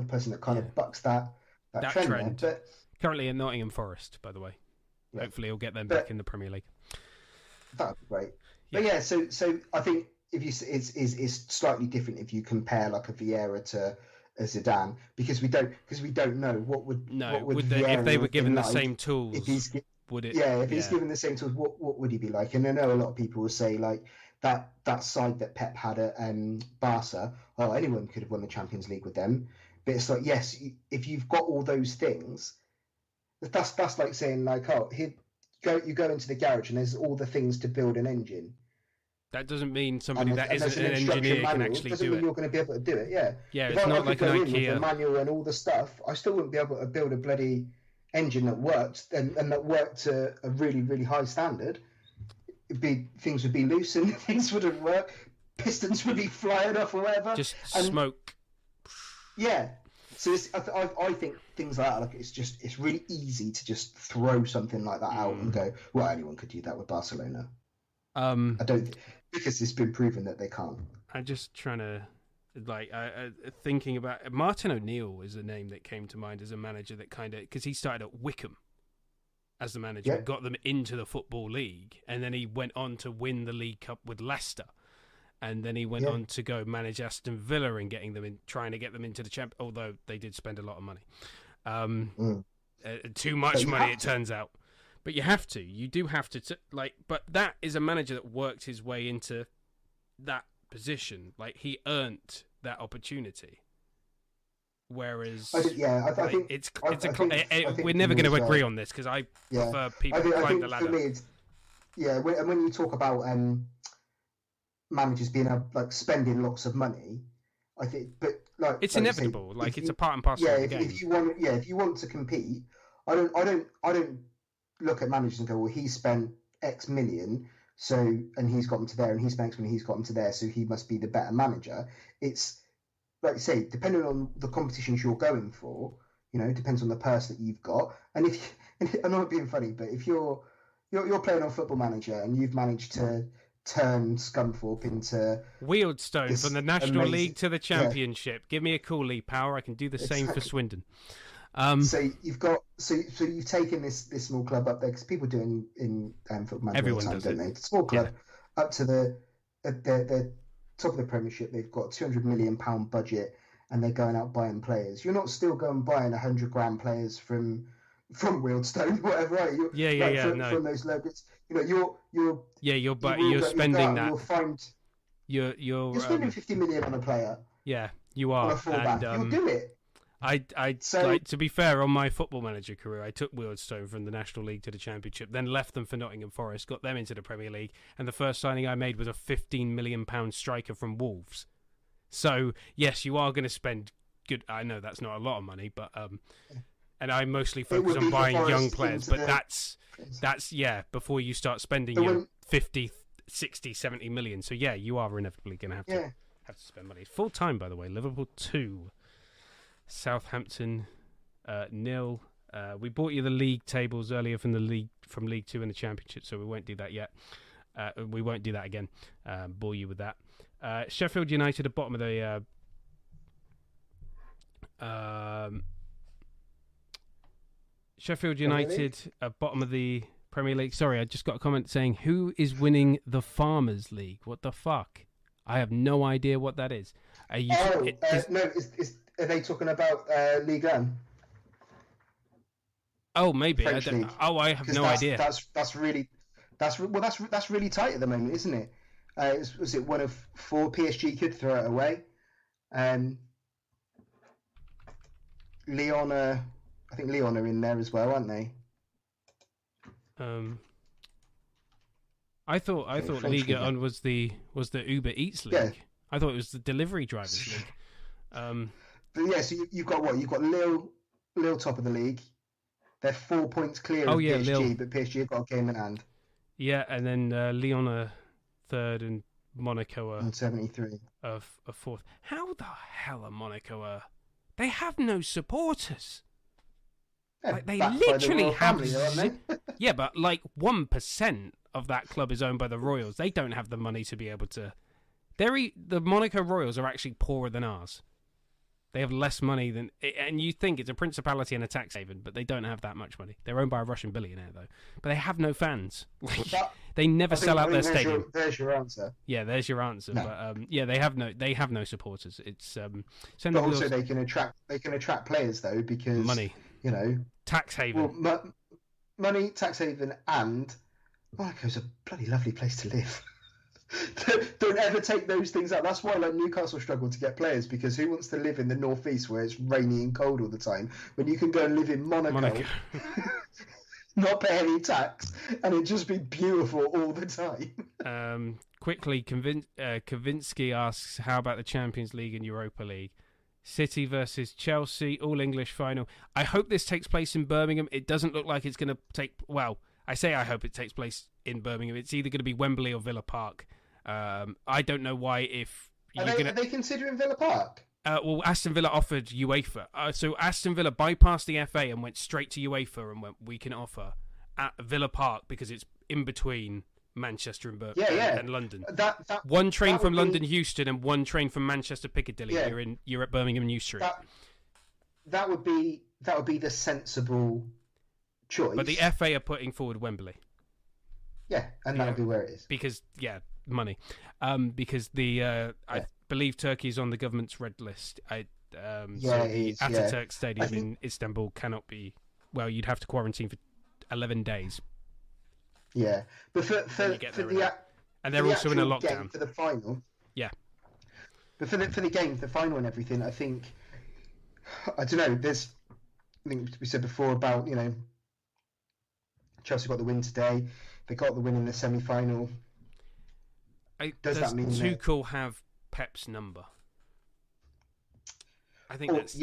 Speaker 2: person that kind of bucks that trend. There. But
Speaker 1: currently in Nottingham Forest, by the way. Yeah. Hopefully he'll get them back in the Premier League.
Speaker 2: That would be great. Yeah. But so I think it's slightly different if you compare like a Vieira to a Zidane because we don't know what would
Speaker 1: if they were given the same tools.
Speaker 2: If he's given the same tools, what would he be like? And I know a lot of people will say like that side that Pep had at Barca. Oh, anyone could have won the Champions League with them. But it's like, yes, if you've got all those things, that's like saying like, oh, you go into the garage and there's all the things to build an engine.
Speaker 1: That doesn't mean somebody that isn't an engineer can actually do it.
Speaker 2: Doesn't mean you're going to be able to do it. Yeah,
Speaker 1: it's not like an IKEA.
Speaker 2: With a manual and all the stuff, I still wouldn't be able to build a bloody engine that worked and that worked to a really, really high standard. Things would be loose and things wouldn't work. Pistons would be flying off or whatever.
Speaker 1: Just smoke.
Speaker 2: Yeah. So I think things like that, like it's really easy to just throw something like that out and go, well, anyone could do that with Barcelona. I don't because it's been proven that they can't.
Speaker 1: I'm just trying to thinking about Martin O'Neill is a name that came to mind as a manager that kind of because he started at Wickham as the manager and got them into the Football League, and then he went on to win the League Cup with Leicester. And then he went on to go manage Aston Villa and trying to get them into the champ. Although they did spend a lot of money, too much money it turns out. But you do have to. But that is a manager that worked his way into that position. Like he earned that opportunity. Whereas,
Speaker 2: I think
Speaker 1: we're never going to agree on this because I prefer people to climb the ladder.
Speaker 2: And when you talk about managers being like spending lots of money, I think, but like
Speaker 1: it's inevitable. It's a part and parcel of the game.
Speaker 2: If you want to compete, I don't look at managers and go, well, he spent X million, and he's gotten to there, and he spent X million, he's gotten to there, so he must be the better manager. It's like you say, depending on the competitions you're going for, it depends on the purse that you've got. And I'm not being funny, but if you're playing on Football Manager and you've managed to turn Scunthorpe into
Speaker 1: Wealdstone from the National League to the Championship. Give me a call, Lee Power. I can do the same for Swindon.
Speaker 2: So you've taken this small club up there because people do in Football Manager
Speaker 1: everyone
Speaker 2: all the time,
Speaker 1: does
Speaker 2: don't they? Small club up to the top of the Premiership. They've got £200 million budget and they're going out buying players. You're not still going buying $100,000 players from Wealdstone, whatever, right? From those logos.
Speaker 1: You're spending that. You're
Speaker 2: spending 50 million on a player.
Speaker 1: Yeah, you are.
Speaker 2: On a fullback. You'll do it.
Speaker 1: To be fair, on my Football Manager career, I took Wealdstone from the National League to the Championship, then left them for Nottingham Forest, got them into the Premier League, and the first signing I made was a £15 million striker from Wolves. So yes, you are going to spend good. I know that's not a lot of money, but and I mostly focus on buying young players, but that's before you start spending your 50, 60, 70 million. So yeah, you are inevitably going to have to spend money. Full time, by the way. Liverpool 2, Southampton 0. We bought you the league tables earlier from League 2 and the Championship, so we won't do that yet. We won't do that again. Bore you with that. Sheffield United at bottom of the. Sheffield United at bottom of the Premier League. Sorry, I just got a comment saying, who is winning the Farmers League? What the fuck? I have no idea what that is.
Speaker 2: Are they talking about Ligue 1?
Speaker 1: Oh, maybe. I have no idea.
Speaker 2: That's really tight at the moment, isn't it? Was it one of 4? PSG could throw it away. I think Lyon are in there as well, aren't they?
Speaker 1: I thought Liga On was the Uber Eats league. Yeah. I thought it was the delivery drivers league.
Speaker 2: But yeah, so you've got what? You've got Lille top of the league. They're 4 points clear of PSG, Lille. But PSG have got a game in hand.
Speaker 1: Yeah, and then Lyon are third and Monaco are
Speaker 2: 73
Speaker 1: of fourth. How the hell are Monaco? They have no supporters.
Speaker 2: Yeah,
Speaker 1: like they literally have.
Speaker 2: Family,
Speaker 1: yeah, but like 1% of that club is owned by the Royals. They don't have the money to be able to. The Monaco Royals are actually poorer than ours. They have less money than, and you think it's a principality and a tax haven, but they don't have that much money. They're owned by a Russian billionaire, though. But they have no fans. They never sell out their stadium.
Speaker 2: There's your answer.
Speaker 1: Yeah, there's your answer. No. But yeah, they have no supporters. It's
Speaker 2: but also they can attract players though because
Speaker 1: money.
Speaker 2: You know,
Speaker 1: tax haven.
Speaker 2: Well, money, tax haven, and Monaco's a bloody lovely place to live. Don't ever take those things out. That's why like Newcastle struggle to get players, because who wants to live in the northeast where it's rainy and cold all the time when you can go and live in Monaco. Not pay any tax and it just be beautiful all the time.
Speaker 1: Quickly, Kavinsky asks, how about the Champions League and Europa League? City versus Chelsea, all English final. I hope this takes place in Birmingham. It doesn't look like it's going to take. Well, I say I hope it takes place in Birmingham. It's either going to be Wembley or Villa Park. I don't know why. If
Speaker 2: are they considering Villa Park?
Speaker 1: Well, Aston Villa offered UEFA. So Aston Villa bypassed the FA and went straight to UEFA and went, we can offer at Villa Park because it's in between Manchester and and London. One train from London Euston and one train from Manchester Piccadilly. Yeah. You're at Birmingham New Street.
Speaker 2: That would be the sensible choice.
Speaker 1: But the FA are putting forward Wembley.
Speaker 2: Yeah, and that would be where it is.
Speaker 1: Because money. Because I believe Turkey is on the government's red list.
Speaker 2: It is.
Speaker 1: Ataturk Stadium in Istanbul cannot be. Well, you'd have to quarantine for 11 days.
Speaker 2: Yeah, but for
Speaker 1: and they're also in a lockdown
Speaker 2: for the final.
Speaker 1: Yeah,
Speaker 2: but for the game, the final and everything, I think I don't know. I think we said before about Chelsea got the win today. They got the win in the semi-final. Does that mean
Speaker 1: Tuchel have Pep's number? I think
Speaker 2: there's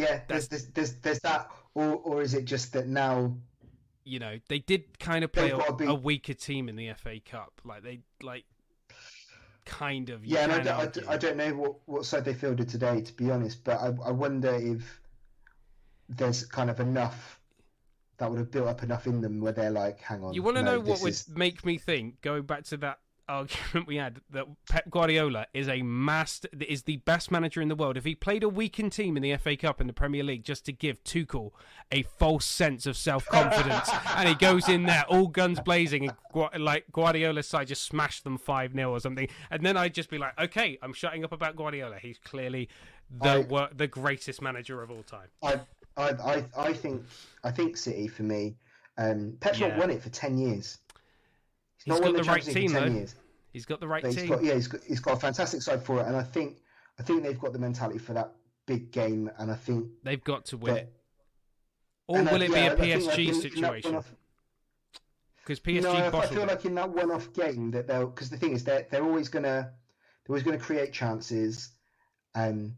Speaker 2: that, or is it just that now?
Speaker 1: They did kind of play a weaker team in the FA Cup. Kind of.
Speaker 2: Yeah, and I don't know what side they fielded today, to be honest. But I wonder if there's kind of enough that would have built up enough in them where they're like, hang on.
Speaker 1: You want to know what would make me think, going back to that argument we had, that Pep Guardiola is the best manager in the world. If he played a weakened team in the FA Cup and the Premier League just to give Tuchel a false sense of self-confidence and he goes in there all guns blazing and Guardiola's side just smashed them 5-0 or something, and then I'd just be like, okay, I'm shutting up about Guardiola. He's clearly the greatest manager of all time.
Speaker 2: I think City for me. Pep's not won it for 10 years.
Speaker 1: He's got the right team though. He's got the right team.
Speaker 2: He's got a fantastic side for it, and I think they've got the mentality for that big game, and I think
Speaker 1: they've got to win it. Or will it be a PSG situation? Because PSG.
Speaker 2: I feel like in that one-off game that because the thing is they're always gonna create chances, and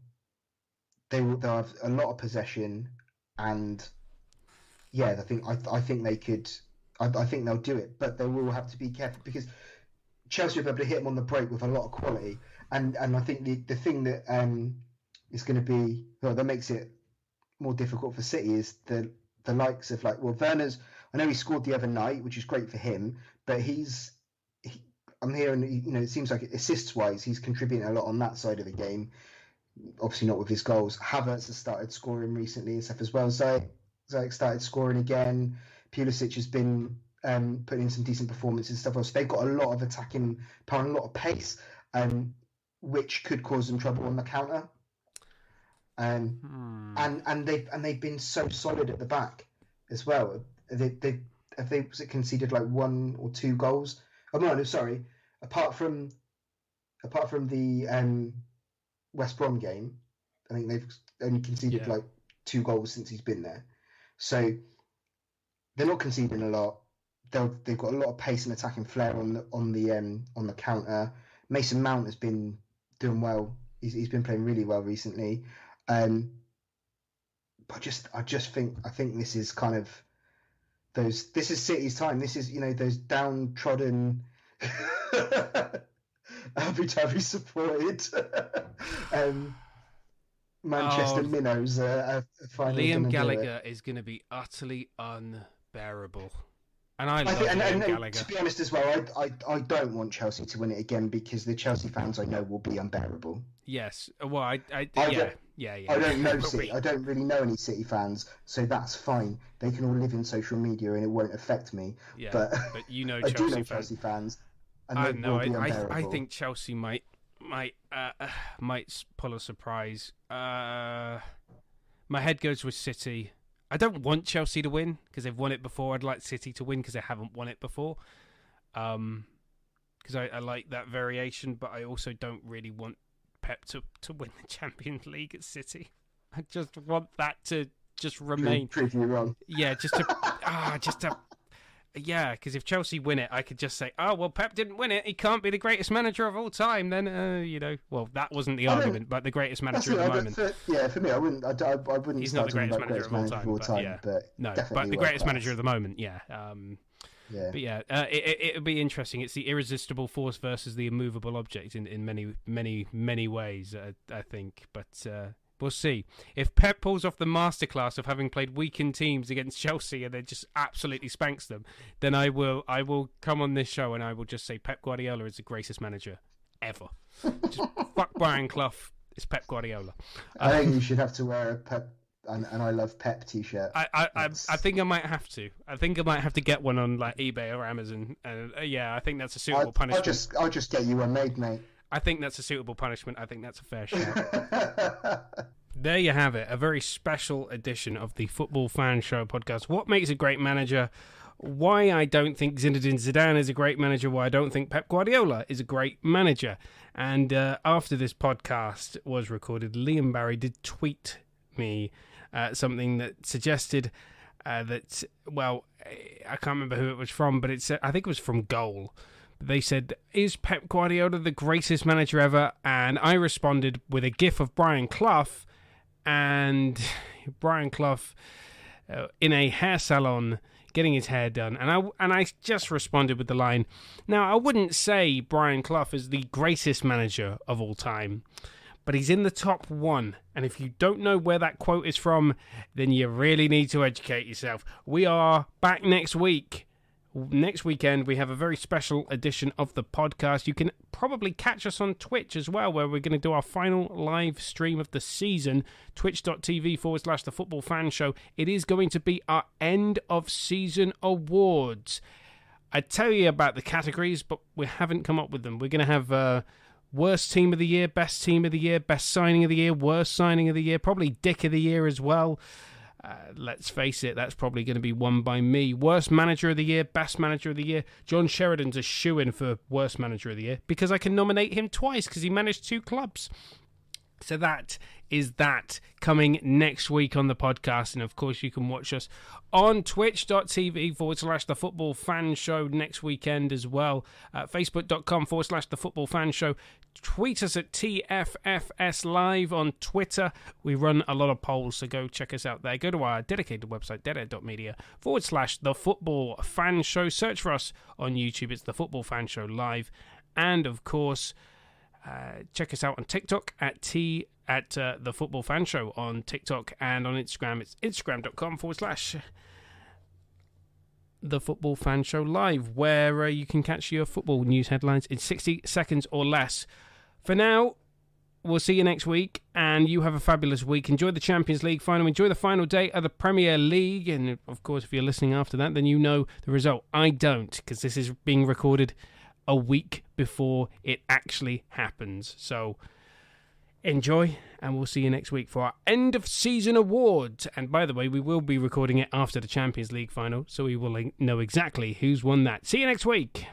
Speaker 2: they'll have a lot of possession, and I think they could. I think they'll do it, but they will have to be careful because Chelsea will be able to hit them on the break with a lot of quality. And I think the thing that is going to be that makes it more difficult for City is the likes of Werner's. I know he scored the other night, which is great for him, but I'm hearing, it seems like assists wise, he's contributing a lot on that side of the game. Obviously not with his goals. Havertz has started scoring recently and stuff as well. Ziyech started scoring again. Pulisic has been putting in some decent performances and stuff else. So they've got a lot of attacking power and a lot of pace, which could cause them trouble on the counter. And they've been so solid at the back as well. They conceded like 1 or 2 goals? Oh no, sorry. Apart from the West Brom game, I think they've only conceded like 2 goals since he's been there. So they're not conceding a lot. They've got a lot of pace and attacking flair on the counter. Mason Mount has been doing well. He's been playing really well recently. But I think this is kind of this is City's time. This is those downtrodden arbitrarily supported Manchester minnows are finally
Speaker 1: Liam Gallagher is going to be utterly unbearable. And I love
Speaker 2: Liam
Speaker 1: Gallagher.
Speaker 2: To be honest as well, I don't want Chelsea to win it again because the Chelsea fans I know will be unbearable.
Speaker 1: Yes. Well, I
Speaker 2: don't know City. I don't really know any City fans, so that's fine. They can all live in social media and it won't affect me.
Speaker 1: Yeah,
Speaker 2: but
Speaker 1: Chelsea
Speaker 2: I do know
Speaker 1: fans.
Speaker 2: Chelsea fans. And
Speaker 1: I
Speaker 2: they
Speaker 1: know.
Speaker 2: will be unbearable.
Speaker 1: I think Chelsea might pull a surprise. My head goes with City. I don't want Chelsea to win because they've won it before. I'd like City to win because they haven't won it before. Because I like that variation, but I also don't really want Pep to win the Champions League at City. I just want that to just remain.
Speaker 2: Prove you wrong.
Speaker 1: Yeah, yeah, because if Chelsea win it, I could just say, oh, well, Pep didn't win it. He can't be the greatest manager of all time. Then, well, that wasn't the argument, but the greatest manager at the moment.
Speaker 2: For me, I wouldn't. I wouldn't.
Speaker 1: He's not the greatest manager of all time, but the greatest manager of the moment, yeah. But yeah, it would be interesting. It's the irresistible force versus the immovable object in many ways, I think. But we'll see. If Pep pulls off the masterclass of having played weakened teams against Chelsea and then just absolutely spanks them, then I will come on this show and I will just say Pep Guardiola is the greatest manager ever. Just fuck Brian Clough. It's Pep Guardiola.
Speaker 2: I think you should have to wear a Pep and I love Pep t-shirt.
Speaker 1: I think I might have to. I think I might have to get one on like eBay or Amazon. I think that's a suitable punishment.
Speaker 2: I'll just get you one made, mate.
Speaker 1: I think that's a suitable punishment. I think that's a fair shout. There you have it. A very special edition of the Football Fan Show podcast. What makes a great manager? Why I don't think Zinedine Zidane is a great manager. Why I don't think Pep Guardiola is a great manager. And after this podcast was recorded, Liam Barry did tweet me something that suggested that, well, I can't remember who it was from, but I think it was from Goal. They said, is Pep Guardiola the greatest manager ever? And I responded with a gif of Brian Clough, and Brian Clough in a hair salon getting his hair done. And I just responded with the line, now, I wouldn't say Brian Clough is the greatest manager of all time, but he's in the top 1. And if you don't know where that quote is from, then you really need to educate yourself. We are back next week. Next weekend, we have a very special edition of the podcast. You can probably catch us on Twitch as well, where we're going to do our final live stream of the season, twitch.tv/The Football Fan Show. It is going to be our end of season awards. I tell you about the categories, but we haven't come up with them. We're going to have worst team of the year, best team of the year, best signing of the year, worst signing of the year, probably dick of the year as well. Let's face it, that's probably going to be won by me. Worst manager of the year, best manager of the year. John Sheridan's a shoo-in for worst manager of the year because I can nominate him twice because he managed 2 clubs. So that is that coming next week on the podcast. And of course, you can watch us on twitch.tv/The Football Fan Show next weekend as well. Facebook.com/The Football Fan Show. Tweet us at TFFS Live on Twitter. We run a lot of polls, so go check us out there. Go to our dedicated website, deadhead.media/The Football Fan Show. Search for us on YouTube. It's The Football Fan Show Live. And of course, check us out on TikTok at The Football Fan Show on TikTok, and on Instagram it's instagram.com/The the Football Fan Show Live, where you can catch your football news headlines in 60 seconds or less. For now, we'll see you next week, and you have a fabulous week. Enjoy the Champions League final. Enjoy the final day of the Premier League. And, of course, if you're listening after that, then you know the result. I don't, because this is being recorded a week before it actually happens. So enjoy, and we'll see you next week for our end-of-season awards. And, by the way, we will be recording it after the Champions League final, so we will know exactly who's won that. See you next week.